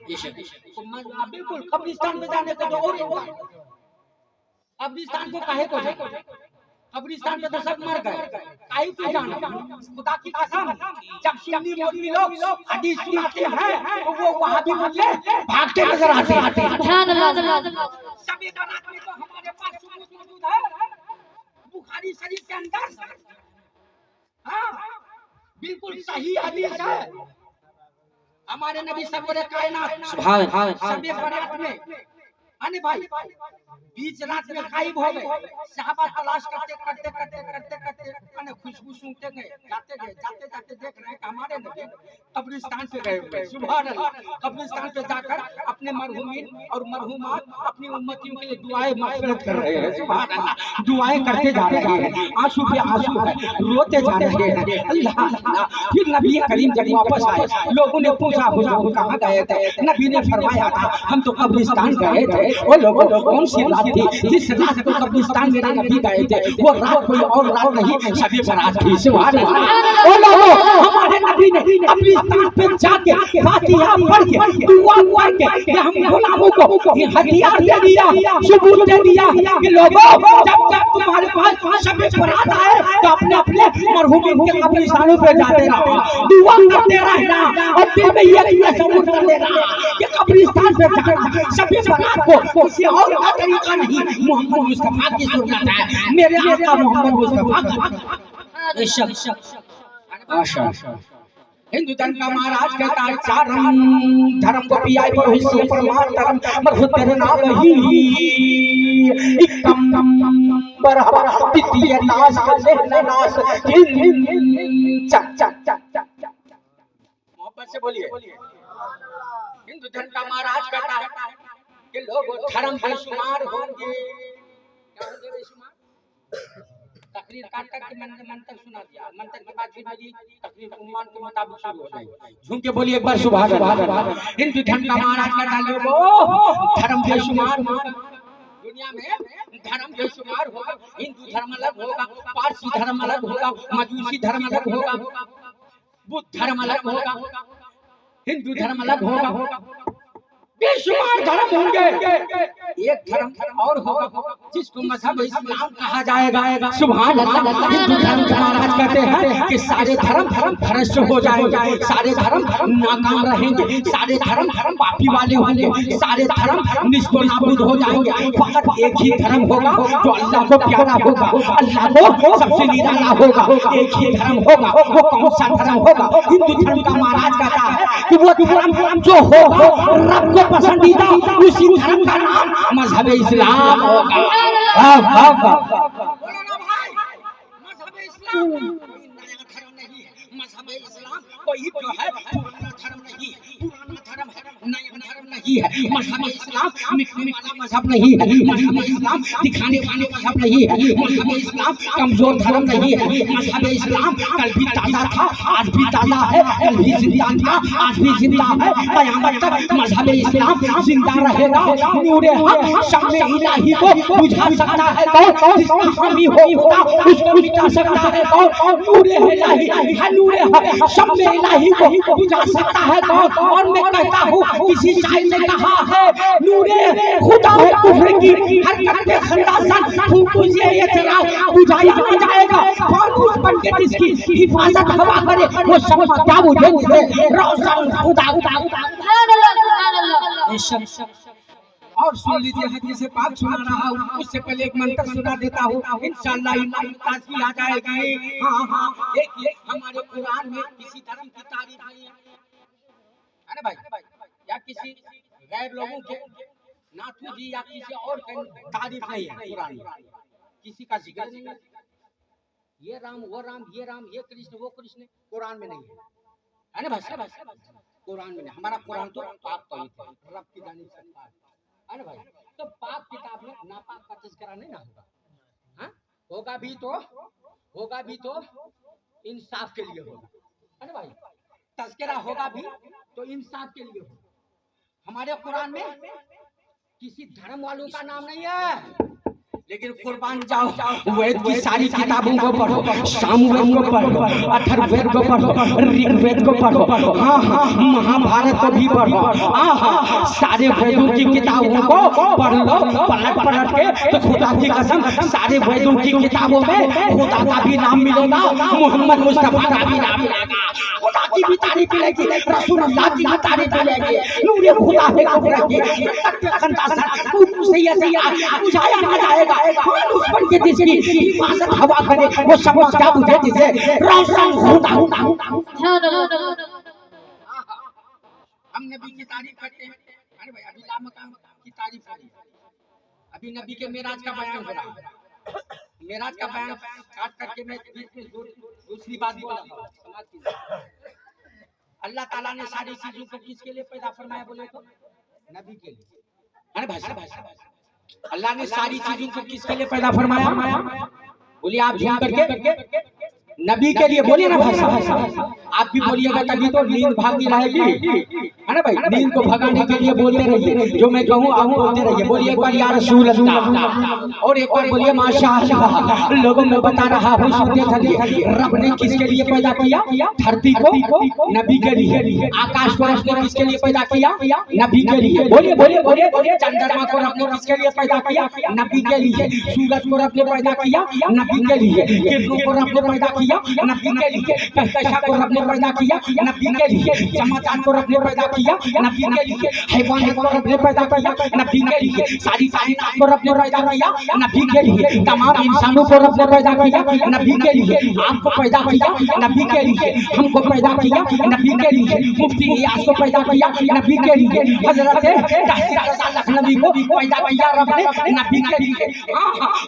बिल्कुल कब्रिस्तान में जाने को तो और कब्रिस्तान को काहे को जाए? कब्रिस्तान पे तो सब मर गए, काहे को जाना? खुदा की कसम जब सुन्नी मौलवी लोग हदीस सुनाते हैं तो वो वहां भी मुझे भागते नजर आते हैं। सुभान अल्लाह। शब बरात में तो हमारे पास सबूत मौजूद है, बुखारी शरीफ के अंदर, हाँ बिल्कुल सही हदीस है। हमारे नबी सरवर कायनात शब बरात में अने भाई बीच रात में गायब हो गए। सहाबा तलाश करते करते करते करते करते अने खुशबू सूंघते गए, जाते जाते देख रहे हैं कि हमारे नबी कब्रिस्तान पे गए हुए। सुभान अल्लाह। कब्रिस्तान पे जाकर अपने मरहूमीन और मरहूमात अपनी उम्मतियों के लिए दुआएं मग़फ़िरत कर रहे हैं। सुभान अल्लाह। दुआएं करते जा रहे हैं, आंसू पे आंसू है, रोते जा रहे हैं। अल्लाह अल्लाह। फिर नबी करीम जब वापस आए, लोगों ने पूछा हुजूर कहाँ गए थे? नबी ने फरमाया था हम तो कब्रिस्तान गए थे। वो लोगों कौन सी रात थी जिस रात को कब्रिस्तान मेरे नबी गए थे, वो रात कोई और रात नहीं, शबे बारात थी। सुभान अल्लाह। ओ लोगों, हमारे नबी ने कब्रिस्तान पे जाके फातिहा पढ़ के दुआ पढ़ के हम गुलामों को ये हथियार दे दिया, सबूत दे दिया कि लोगों जब जब तुम्हारे पास शबे बारात आए तो अपने अपने मरहूम के कब्रिस्तानों पे जाते रहो, दुआ करते रहना और दिल में ये तसव्वुर कर लेना कि कब्रिस्तान पे जाना शबे बारात को किसी और का तरीका नहीं, मोहम्मद मुस्तफा की सुन्नत है, मेरे आका मोहम्मद मुस्तफा का। आशा हिंदू धर्म का महाराज कहता है चारम धर्म को पिया पर हिस्से पर मार धर्म मरहु तेरे नाम ही एकम बराबर द्वितीय नाश कर नाश चक चक चक मोहब्बत से बोलिए। हिंदू धर्म का महाराज कहता है कि लोग धर्म बेशुमार होंगे, क्या होंगे बेशुमार? तकरीर काट करके मंत्र सुना दिया, मंत्र के बाद फिर मेरी तकरीर उम्मान के मुताबिक शुरू हो जाएगी। झूम के बोलिए एक बार सुभान अल्लाह। हिंदू धर्म का महाराज कहता है लोगों धर्म बेशुमार दुनिया में धर्म बेशुमार होगा, हिंदू धर्म अलग होगा, पारसी धर्म अलग होगा, मजूसी धर्म अलग होगा, बुद्ध धर्म अलग होगा, हिंदू धर्म अलग होगा, बेशुमार धर्म होंगे, एक धर्म और होगा जिसको मजहब इस्लाम कहा जाएगा। सुभान अल्लाह। हिंदू धर्म के महाराज कहते हैं कि सारे धर्म भ्रष्ट हो जाएंगे, सारे धर्म नाकाम रहेंगे, सारे धर्म पापी वाले होंगे, सारे धर्म निष्ठो नाबूद हो जाएंगे, फकत एक ही धर्म होगा जो अल्लाह को प्यारा होगा, अल्लाह को सबसे निराला होगा, एक ही धर्म होगा। वो कौन सा धर्म होगा? हिंदू धर्म का महाराज कहता है कि वो धर्म जो होगा रब को पसंदीदा, उसी धर्म का नाम मजहब इस्लाम होगा। मजहब इस्लाम नया धर्म नहीं है, मजहब इस्लाम कोई जो है पुराना धर्म नहीं है, पुराना धर्म है, नया धर्म नहीं है। मजहब इस्लाम मिटने वाला मजहब नहीं है, मजहब इस्लाम दिखाने वाले मजहब नहीं है, मजहब इस्लाम कमजोर धर्म नहीं है। मजहब इस्लाम कल भी ताजा था, आज भी ताजा है, कल भी जिंदा था, आज भी जिंदा है, कयामत तक मजहब इस्लाम जिंदा रहेगा। नूरे हक शाम इलाही को बुझा सकता है कौन? जिसका हामी होगा उसको मिटा सकता है कौन? नूरे इलाही है, नूरे हक शाम इलाही को बुझा सकता है कौन? और मैं कहता हूँ किसी शायर ने कहा है नूरे खुदा है कुफ्र की हरकत पे खंडासन तुझे ये चला बुझाया न जाएगा। फानूस बन के जिसकी हिफाजत हवा करे वो शम्मा क्या बुझे जिसे रोशन खुदा। और सुन लीजिए हदीस पाक सुना रहा हूँ, उससे पहले एक मंत्र सुना देता हूँ, इंशाअल्लाह ईमान ताज़गी आ जाएगी। हाँ एक हमारे कुरान में किसी धर्म की तारीफ नहीं है ना भाई, या किसी गैर लोगों के नाथू जी या किसी और तारीफ नहीं है कुरान में, किसी का जिक्र नहीं है। ये राम वो राम, ये राम ये कृष्ण वो कृष्ण कुरान में नहीं है ना भाई, कुरान में नहीं। हमारा कुरान तो पाक तो रब की जानिब से है ना भाई, तो पाक किताब में नापाक का तज़किरा नहीं ना होगा। हाँ होगा भी तो इंसाफ के लिए होगा, है ना भाई, तज़किरा होगा भी तो इंसाफ के लिए होगा। हमारे कुरान में किसी धर्म वालों का नाम नहीं है, लेकिन कुर्बान जाओ वेद की सारी किताबों को पढ़ो, सामवेद को पढ़ो, अथर्ववेद को पढ़ो, ऋग्वेद को पढ़ो, हाँ महाभारत को भी पढ़ो, सारे वेदों की किताबों को पढ़ लो पलट के, तो खुदा की कसम सारे वेदों की किताबों में खुदा का भी नाम मिलेगा, मोहम्मद मुस्तफा का भी नाम मिलेगा, खुदा की भी तारीफ मिलेगी, रसूलुल्लाह की भी तारीफ मिलेगी। नूरे खुदा है कुफर की बुझाया ना जाएगा। उस बन के जिसकी हिफाजत हवा करे वो शम्मा क्या बुझे जिसे रोशन खुदा। हम नबी की तारीफ करते हैं, अरे भाई अभी लामकाम की तारीफ करी, अभी नबी के मेराज का बयान हो रहा है, मेराज का बयान काट करके मैं दूसरी बात बोला समाज की। अल्लाह ताला ने सारी चीजों को किसके लिए पैदा फरमाया बोले तो नबी के लिए। अरे भाई अल्लाह ने सारी चीजों को किसके लिए पैदा फरमाया? बोलिए आप झूम करके नबी के लिए बोलिए ना भाई। आप भी बोलिएगा तभी तो नींद भागी रहेगी, है ना भाई। नींद को भगाने के लिए बोलते रहिए, जो मैं कहूँ आप बोलते रहिए। बोलिए एक बार या रसूल अल्लाह, और एक बार बोलिए माशाअल्लाह। लोगों में बता रहा हूँ, सुनते चलिए। रब ने किसके लिए पैदा किया? धरती को नबी के लिए। आकाश को रब ने किसके लिए पैदा किया? नबी के लिए। बोलिए बोलिए बोलिए बोलिए। चंद्रमा को रब ने किसके लिए पैदा किया? नबी के लिए। सूरज को रब ने पैदा किया? नबी के लिए। किरणों को रब ने पैदा किया? नबी के लिए। कहकशा को रब ने पैदा किया? नबी के लिए। समाचार को रब ने पैदा किया? नबी के लिए। हैवान को रब ने पैदा किया? नबी के लिए। सारी कायनात को रब ने पैदा किया? नबी के लिए। तमाम इंसानों को रब ने पैदा किया? नबी के लिए। आपको पैदा किया? नबी के लिए। हमको पैदा किया? नबी के लिए। मुफ्ती इयास को पैदा किया? नबी के लिए। हजरत नबी को पैदा किया रब ने? नबी के लिए।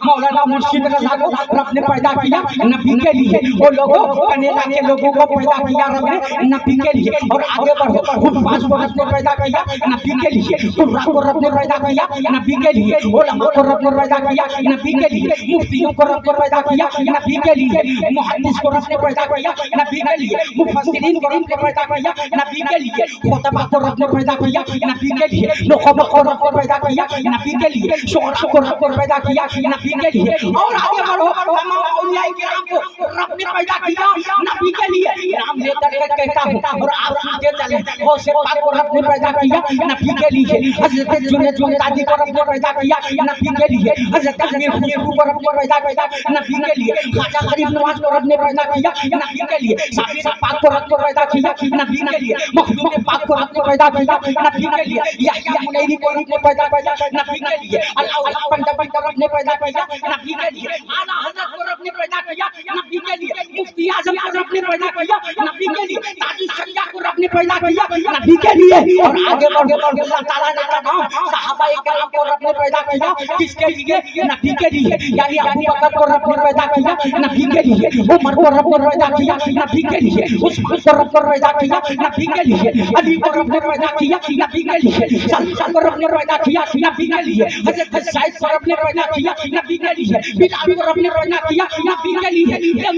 मौलाना मुर्शिद रजा को रब ने पैदा किया? नबी के लिए। वो लोगों कनेडा के लोगों को पैदा किया रब ने? नबी के लिए। और आगे बढ़ो, हुफ्फाज को रब ने पैदा किया? नबी के लिए। कुर्रा को रब ने पैदा किया? नबी के लिए। उलमा को रब ने पैदा किया? नबी के लिए। मुफ्तियों को रब ने पैदा किया? नबी के लिए। मुहद्दिस को रब ने पैदा किया? नबी के लिए। मुफस्सिरीन को रब ने पैदा किया? नबी के लिए। खुतबा को रब ने पैदा किया? नबी के लिए। नुखबा को रब ने पैदा किया? नबी के लिए। शुअरा को रब ने पैदा किया? नबी के लिए। और आगे बढ़ो, तमाम औलिया किराम को रब ने पैदा किया? नबी के लिए। नाम लेकर के कहता हूं और आप सुनते चले। गौसे पाक को रब ने पैदा किया? नबी के लिए। हजरत जुनैद बगदादी को रब ने पैदा किया? नबी के लिए। हजरत अमीर हुसैन को रब ने पैदा किया? नबी के लिए। ख्वाजा गरीब नवाज को रब ने पैदा किया? नबी के लिए। साबिर पाक को रब ने पैदा किया? नबी के लिए। मखदूम पाक को रब ने पैदा किया? नबी के लिए। यहया मुनैरी को रब ने पैदा किया? नबी के लिए। अलाउद्दीन पंडवी को रब ने पैदा किया? नबी के लिए। आला हजरत को रब ने पैदा किया? नबी के लिए। मुफ्ती आजम को रब ने पैदा किया? नबी के लिए। ताजुल शरिया को रब ने पैदा किया? नबी के लिए। और आगे बढ़ अल्लाह ताला ने तमाम सहाबा इकराम को रब ने पैदा किया? किसके लिए? नबी के लिए। यानी अबू बकर को रब ने पैदा किया? नबी के लिए। उमर को रब ने पैदा किया? नबी के लिए। उस्मान को रब ने पैदा किया? नबी के लिए। अली को रब ने पैदा किया? नबी के लिए। सलमान को रब ने पैदा किया? नबी के लिए। हजरत सईद को रब ने पैदा किया? नबी के लिए। बिलाल को रब ने पैदा किया? नबी के लिए।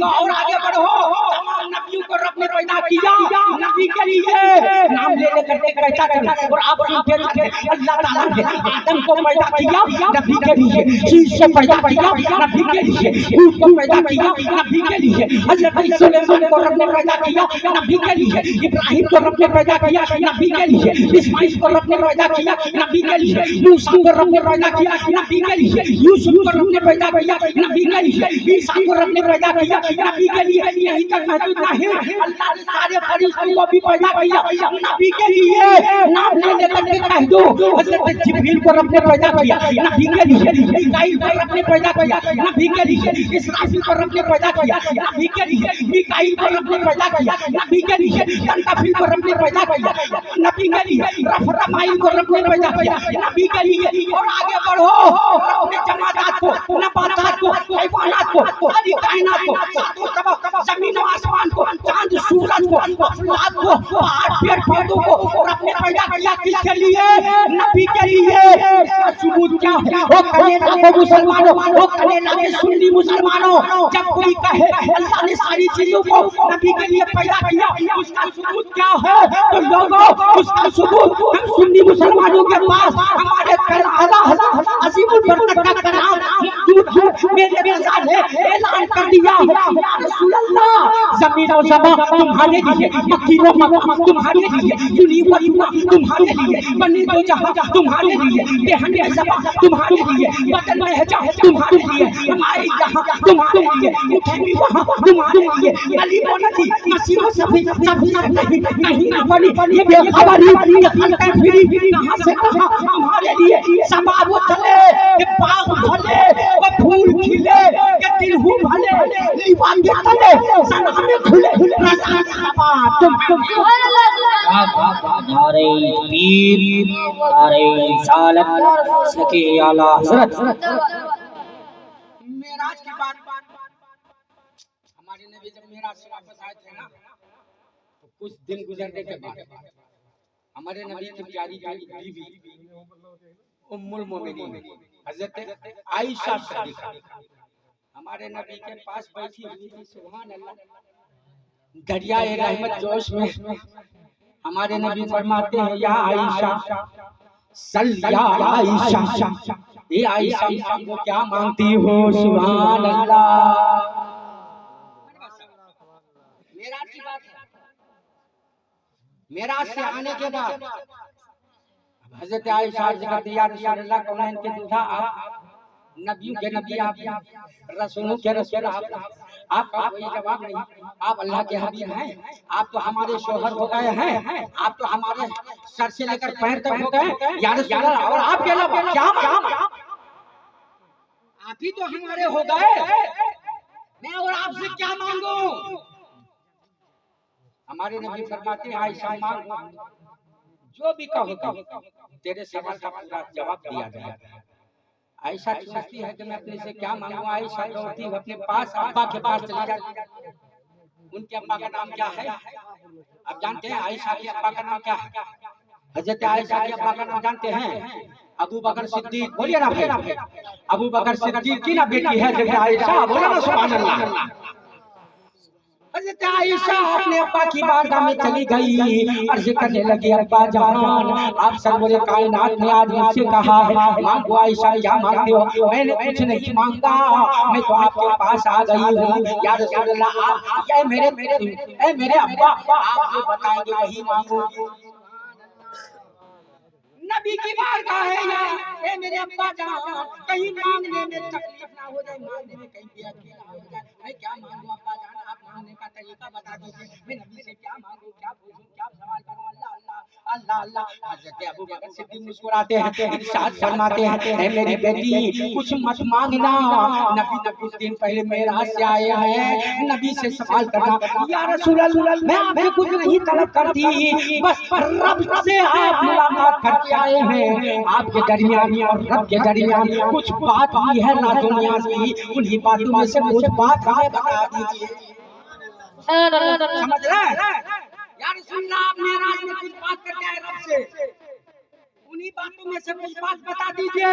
और आगे बढ़ो, तमाम नबियों को रब ने पैदा किया? नबी के लिए। नाम लेने करके कहता चला। और आप सुनते चले, अल्लाह ताला ने आदम को पैदा किया? नबी के लिए। शीश को पैदा किया? नबी के लिए। हूद को पैदा किया? नबी के लिए। हजरत सुलेमान को रब ने पैदा किया? नबी के लिए। इब्राहिम को रब ने पैदा किया? नबी के लिए। इस्माइल को रब ने पैदा किया? नबी के लिए। मूसा को रब ने पैदा किया? नबी के लिए। यूसुफ को रब ने पैदा किया? नबी के लिए। ईसा को रब ने पैदा किया? नबी के लिए। यही तक महदूद नहीं, अल्लाह ने सारे फरिश्तों को भी पैदा किया नबी के लिए। नाम ले लेकर के कह दो, हजरत जिब्रील को रब ने पैदा किया? नबी के लिए। मीकाईल को रब ने पैदा किया? नबी के लिए। इसराफील को रब ने पैदा किया? नबी के लिए। मीकाईल को रब ने पैदा किया? नबी के लिए। तनकाफिल को रब ने पैदा किया? नबी के लिए। रफरमाइल को रब ने पैदा किया? नबी के लिए। और आगे बढ़ो, रब ने जमादात को, नबातात को, हैवानात को, सारी कायनात को, सातों तरफ जमीन और आसमान को, चांद सूरज को, अफलाक को, पहाड़ पेड़ पौधों को रब ने पैदा किया? किसके लिए? नबी के लिए। इसका सबूत क्या है? वो कनेडा के मुसलमानों, वो कनेडा के सुन्नी मुसलमानों, जब कोई कहे अल्लाह ने सारी चीजों को नबी के लिए पैदा किया, उसका सबूत क्या है? तो लोगों, उसका सबूत हम सुन्नी मुसलमानों के पास हमारे आला हज़रत अज़ीमुल बरकत का कलाम मेरे रज़ा ने ऐलान कर दिया, या रसूल अल्लाह, ज़मीन और ज़बां तुम्हारे लिए, मक्की व मक्का तुम्हारे लिए, जुनी व जुना तुम्हारे लिए, बनी दो जहां तुम्हारे लिए, बेहने ज़बां तुम्हारे लिए, बदन में जा तुम्हारे लिए, हमारे यहाँ तुम्हारे लिए, उठेंगी वहाँ तुम्हारे लिए, अली व नदी मसीह सभी नहीं नहीं न बनी, ये बेखबरी ये खलक़ फिरी कहाँ से कहाँ हमारे लिए, समा वो चले ये बाग भले वो फूल खिले ये दिल हूँ भले लीवान के तले सना में खुले रज़ा समा तुम नारे पीर नारे रिसालत सके आला हज़रत। मेराज की बात, हमारे नबी जब मेराज से वापस आए थे ना, तो कुछ दिन गुजरने के बाद हमारे नबी की प्यारी बीवी उम्मुल मोमिनीन हज़रत आयशा सिद्दीक़ा हमारे नबी के पास बैठी हुई थी। सुभान अल्लाह। दरियाए रहमत जोश में हमारे नबी फरमाते हैं, या आयशा सल्लिया आयशा, ये आयशा को क्या मांगती हो? सुभान अल्लाह। मेराज की बात है। मेराज से आने के बाद हजरत आयशा करती, या रसूल अल्लाह, कौन के दूल्हा आप, नबियों के नबी आप, रसूलों के रसूल आपका कोई जवाब नहीं। आप अल्लाह के हबीब हैं, आप तो हमारे शोहर हो गए हैं, आप तो हमारे सर से लेकर पैर तक हो गए या रसूल अल्लाह, और आपके अलावा क्या आप ही तो हमारे हो गए, मैं और आपसे क्या मांगू? हमारे नबी फरमाते हैं, आयशा मांग, जो भी कहो तेरे सवाल का पूरा जवाब दिया जाएगा। आयशा सोचती है कि मैं अपने से क्या मांगू। आयशा दौड़ती है अपने पास, अब्बा के पास चली जाती है। उनके अब्बा का नाम क्या है? आप जानते हैं आयशा के अब्बा का नाम क्या है? हजरत आयशा के अब्बा का नाम जानते हैं? अबू बकर सिद्दीक। बोलिए ना भाई, अबू बकर सिद्दीक की ना बेटी है हजरत आयशा। बोला ना सुभान अल्लाह। हजरत आयशा अपने अब्बा की बारगाह में चली गई, अर्ज करने लगी, अब्बा जान, आप सर्वोच्च कायनात ने आज मुझसे कहा है मांगो। आयशा क्या मांगते हो? मैंने कुछ नहीं मांगा, मैं तो आपके पास आ गई हूँ। या रसूल अल्लाह, आप ये मेरे अब्बा, आप जो बताएंगे वही मांगो। नबी की बारगाह है या मेरे अब्बा जान, कहीं मांगने में तकलीफ ना हो जाए, मांगने में कहीं भी अकेला हो जाए। मैं क्या मांगू अब्बा जान? आप मांगने का तरीका बता दीजिए। मैं नबी से क्या मांगू, क्या पूछूं, क्या सवाल करूं? अल्लाह अल्लाह अल्लाह अल्लाह। हजरत अबू बकर सिद्दीक मुस्कुराते हैं, इरशाद फरमाते हैं, ऐ मेरी बेटी कुछ मत मांगना, नबी ने कुछ दिन पहले मेराज से आए हैं, नबी से सवाल करना। या रसूल अल्लाह, मैं आपसे कुछ नहीं तलब करती, बस रब से आप मुलाकात करके आए हैं। आपके दरमियान और रब के दरमियान कुछ बात भी है ना दुनिया की, उन्हीं बातों में से कुछ बात हमें बता दीजिए। समझ रहे हैं? या रसूल अल्लाह, आप मेराज में कुछ बात करके आए रब से, उन्हीं बातों में से कुछ बात बता दीजिए।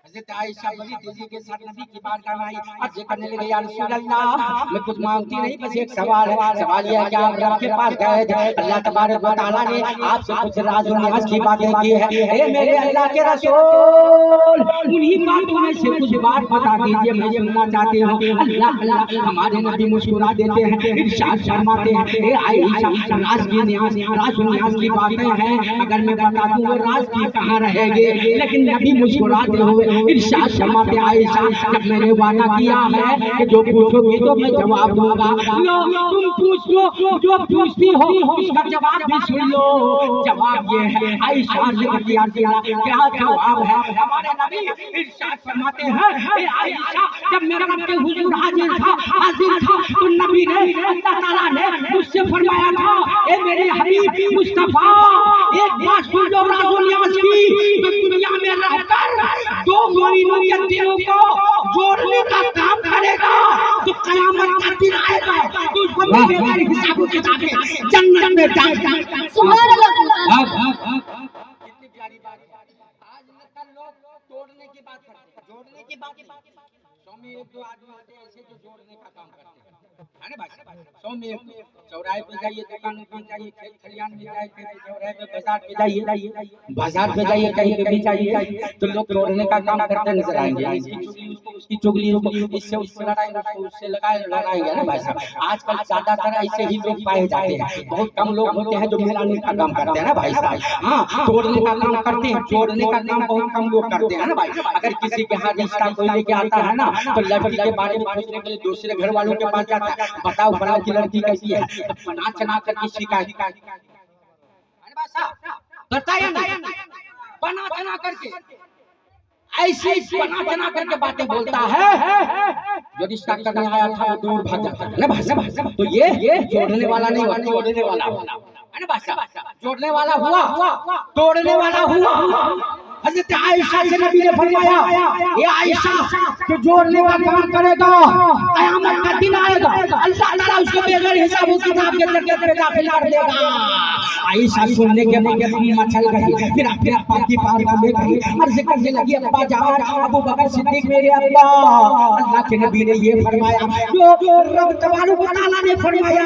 हजरत आयशा बड़ी तेजी के साथ नबी की बारगाह में आई, अर्ज करने लगी, या रसूल अल्लाह, मैं कुछ मांगती नहीं, बस एक सवाल है। सवाल यह है कि आप रब के पास गए थे, अल्लाह तबारक व तआला ने आपसे कुछ राज और नियाज की बातें की है। ए मेरे अल्लाह के रसूल, उन्हीं बातों में से कुछ बात बता दीजिए, मैं सुनना चाहती हूँ। अल्लाह अल्लाह। हमारे नबी मुस्कुरा देते हैं, इरशाद फरमाते हैं, ए आयशा, राज की नियाज, राज और नियाज की बातें हैं, अगर मैं बता दूं वो राज की कहां रहेंगे? लेकिन नबी मुस्कुराते हुए इरशाद फरमाते, आयशा, जब मैंने वादा किया है कि जो पूछोगी तो मैं जवाब दूंगा, तुम पूछ लो, जो पूछती हो उसका जवाब भी सुन लो। जवाब ये है, आयशा से क्या जवाब है? हमारे नबी इरशाद फरमाते हैं, ए आयशा, जब मेरे रब के हुजूर हाजिर था तो नबी ने, अल्लाह ताला ने मुझसे फरमाया था, ए मेरे हबीब मुस्तफा, एक बात सुन लो राज़ुल नियाज़ की, तो दुनिया में रहकर दो मोमिनों के दिलों को जोड़ने का काम करेगा तो कयामत का दिन आएगा, तो उसको मेरे हिसाब किताब जन्नत में डालेगा। सुभान अल्लाह। कितनी प्यारी बात है। आज नकल लोग तोड़ने की बात करते हैं, जोड़ने की बात नहीं। 100 में एक दो आदमी होते हैं ऐसे जो जोड़ने का काम करते हैं, है ना भाई? 100 में एक। चौराहे पे जाइए, दुकान पे जाइए, खेत खलियान में जाइए, चौराहे पे बाजार पे जाइए, बाजार पे जाइए, कहीं पे भी जाइए, तो लोग तोड़ने का काम करते नजर आएंगे। उसकी चुगली, इससे उससे लड़ाएंगे, उससे लड़ाएंगे ना भाई साहब। आजकल ज्यादातर ऐसे ही लोग पाए जाते हैं, बहुत कम लोग होते हैं जो मिलाने का काम करते हैं ना भाई साहब। हाँ, तोड़ने का काम करते हैं, जोड़ने का काम बहुत कम लोग करते हैं ना भाई। अगर किसी के यहाँ रिश्ता कोई लेके आता है ना, तो लड़की के बारे में पूछने के लिए दूसरे घर वालों के पास जाता है, बताओ फलां की लड़की कैसी है, बना चना करके शिकायत करता है ना, बना चना करके ऐसे बना चना करके बातें बोलता है। जो रिश्ता करने आया था वो दूर भाग जाता है ना भाषा। तो ये जोड़ने वाला नहीं हुआ, तोड़ने वाला है ना भाषा। जोड़ने वाला हुआ, तोड़ने वाला हुआ। हजरत आयशा से नबी ने फरमाया, ये आयशा जो जोड़ने का काम करेगा कयामत का दिन आएगा, अल्लाह ताला उसको बगैर हिसाब किताब के जन्नत में दाखिल कर देगा। आयशा सुनने के बाद मचल गई, फिर अपने अब्बा की बारगाह में गई, अर्ज करने लगी, अब्बा जान, अबू बकर सिद्दीक मेरे अब्बा, अल्लाह के नबी ने ये फरमाया, जो रब तबारक व तआला ने फरमाया,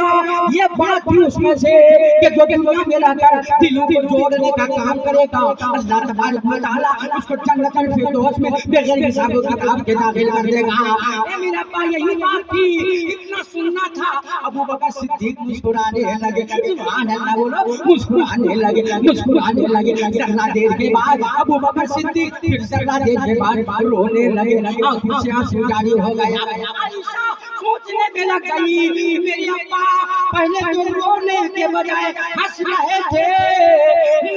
ये बात भी उसमें से कि जो दुनिया में रहकर दिलों को जोड़ने का काम करेगा, अल्लाह तबारक व तआला उसको जन्नतुल फिरदौस में बगैर हिसाब किताब के दाखिल कर देगा। ए मेरे अब्बा, यही बात थी, इतना सुनना था। अबू बकर सिद्दीक मुस्कुराने लगे, सुभान अल्लाह बोलो, मुस्कुराने लगे, मुस्कुराने लगे। जरा देर के बाद अबू बकर सिद्दीक फिर जरा देर के बाद रोने लगे, आंखों से आंसू जारी हो गया। आयशा सोचने में लग गई, मेरी अब्बा पहले तो रोने के बजाय हंस रहे थे,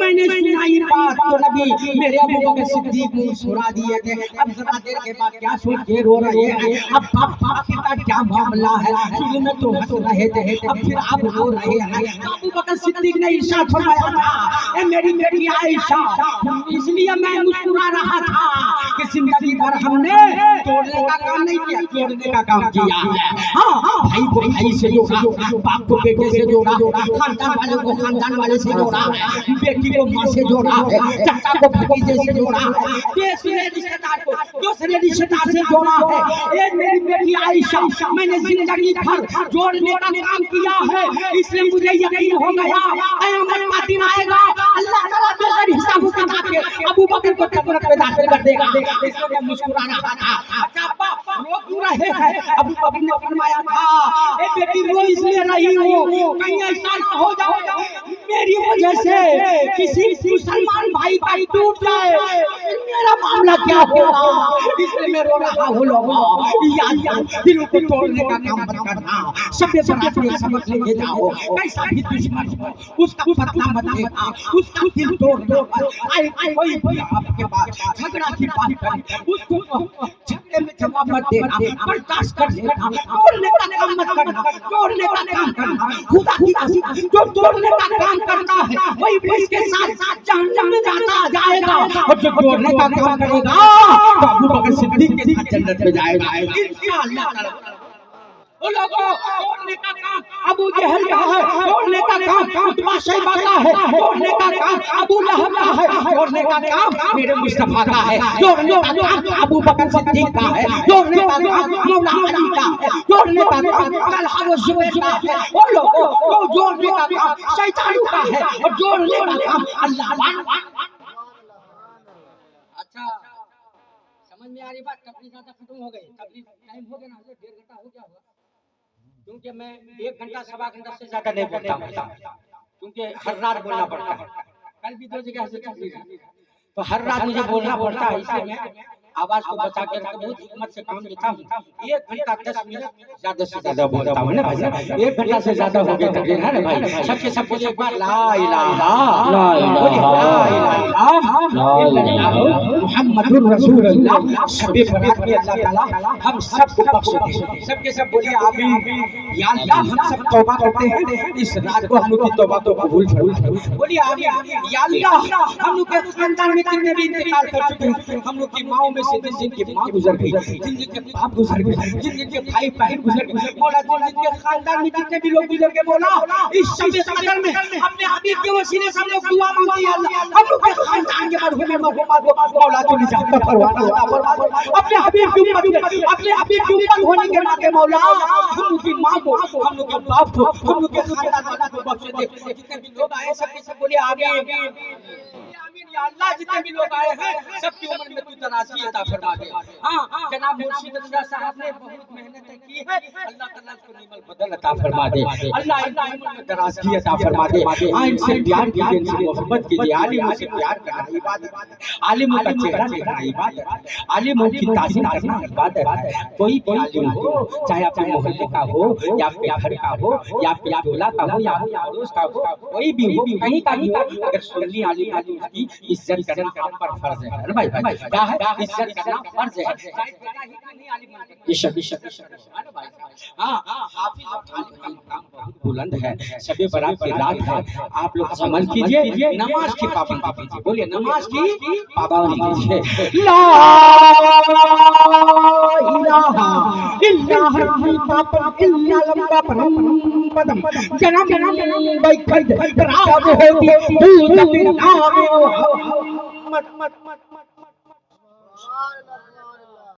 मैंने सुना ये बात तो नबी मेरे अबू बकर सिद्दीक ने सुना दिए थे। अब जरा देर के बाद क्या सोच के रो रहे हैं, अब आपका क्या मामला है, शुरू में तो हंस रहे थे, अब फिर आप रो रहे हैं। अबू बकर सिद्दीक ने इरशाद फरमाया था, ए मेरी बेटी आयशा, इसलिए मैं मुस्कुरा रहा था कि जिंदगी भर हमने तोड़ने का काम नहीं किया, जोड़ने का काम किया है। हाँ, भाई को भाई से जोड़ा, बाप को बेटे से जोड़ा, खानदान वाले को खानदान वाले से जोड़ा, बेटी को माँ से जोड़ा है, चाचा को भतीजे से जोड़ा है, दूसरे रिश्तेदार को दूसरे रिश्तेदार से जोड़ा है। ये मेरी बेटी आयशा, मैंने जिंदगी भर जोड़ने का काम किया है, इसलिए मुझे यकीन हो गया क़यामत का दिन आएगा, अल्लाह ताला बगैर हिसाब किताब के अबू बकर को जन्नत में दाखिल कर देगा। इसलिए मैं मुस्कुरा रहा था। अच्छा अब्बा, रो क्यों रहे हैं? अबू बकर ने फरमाया था, ए बेटी रो इसलिए रही हूँ, कहीं ऐसा ना हो जाए मेरी वजह से किसी मुसलमान भाई का टूट जाए, मेरा मामला क्या होगा, इसलिए मैं रो रहा हूँ। लोगों याद दिलों को तोड़ने का काम मत करना, सबसे बड़ा सबक लेके जाओ, कैसा भी दुश्मन हो उसका पता मत देना, उसका दिल तोड़ना आए कोई भी आपके पास झगड़ा की बात करे, उसको झगड़े में जवाब मत देना, बर्दाश्त कर लेना, तोड़ने का काम मत करना, तोड़ने का काम करना। खुदा की कसम, जो तोड़ने का काम करता है वही इसके साथ साथ जहन्नम में जाएगा, और जो तोड़ने का काम करेगा तो अबू बकर सिद्दीक के साथ जन्नत में जाएगा इंशाअल्लाह। वो लोगों तोड़ने का काम अबू जहल का है, तोड़ने का काम उतबा शैबा का है, तोड़ने का काम अबू लहब का है, तोड़ने का काम मेरे मुस्तफा का है, तोड़ने का काम अबू बकर सिद्दीक का है, तोड़ने का काम मौला अली का है, तोड़ने का काम तलहा व जुबैर का है। वो लोगों को जोड़ने का काम शैतानों का है, और जोड़ने का काम अल्लाह वाला। अच्छा समझ में आ रही बात? तकलीफ ज्यादा खत्म हो गई, तकलीफ टाइम हो गया ना, 1.5 घंटा हो गया होगा, क्योंकि मैं 1 घंटा सवा घंटा से ज्यादा नहीं बोलता, क्योंकि हर रात बोलना पड़ता है। कल भी 2 जगह से तकलीफ है, तो हर रात मुझे बोलना पड़ता है, इसलिए मैं आवाज को बचा के रखकर बहुत हिम्मत से काम लेता हूँ। 1 घंटा 10 मिनट ज्यादा से ज्यादा बोलता हूँ ना भाई, 1 घंटा से ज्यादा हो गया तकलीफ है ना भाई। सबके सब बोले एक बार ला इलाहा मुहम्मदुर रसूलुल्लाह। सबे बरात में अल्लाह ताला हम सबको बख्श दे, सबके सब बोलिए आमीन। या अल्लाह हम सब तौबा करते हैं, इस रात को हम लोग की तौबा को कबूल फरमा, बोलिए आमीन। या अल्लाह हम लोग के खानदान में जितने भी इंतकाल कर चुके हैं, हम लोग की माओ में से जिनकी माँ गुजर गई, जिनके बाप गुजर गए, जिनके भाई बहन गुजर गए, मौला जिनके खानदान में जितने भी लोग गुजर गए, मौला इस शब कदर में अपने हबीब के वसीले से हम लोग दुआ मांगते हैं, अल्लाह हम लोग के खानदान के मरहूम मरहूमात को मौला तू निजात फरमाना अता फरमा। अपने हबीब की उम्मत में, अपने हबीब की उम्मत होने के नाते मौला हम लोग की माँ को, हम लोग के बाप को, हम लोग के खानदान वालों को बख्श दे। जितने भी लोग आए सब बोले आमीन। या अल्लाह जितने भी लोग आए हैं सबकी उम्र में तू तराजी अता फरमा दे। हाँ, जनाब मुर्शिद रज़ा साहब ने बहुत मेहनत की है, अल्लाह ताला उसको निमल बदल अता फरमा दे, अल्लाह इनकी उम्र में तराजी अता फरमा दे। हाँ, इनसे प्यार कीजिए, इनसे मोहब्बत कीजिए। आलिमों से प्यार करना इबादत है, आलिमों का चेहरा देखना इबादत है, आलिमों की ताज़ीम करना इबादत है। कोई भी आलिम हो, चाहे आपके मोहल्ले का हो या आपके घर का हो या आपके टोला का हो या आपके पड़ोस का हो, कोई भी हो, कहीं का भी हो, अगर सुन्नी आलिम की इज्जत करना आप पर फर्ज है भाई। क्या है? इज्जत करना फर्ज है। हाँ, हाफिज और तालिब का मकाम बहुत बुलंद है। शबे बारात की रात है, आप लोग अमल कीजिए, नमाज की पाबंदी कीजिए। बोलिए नमाज की पाबंदी कीजिए। ला इलाहा इल्लल्लाह इल्लल्लाह पदम जन्म बैठद राज होती दूध बिना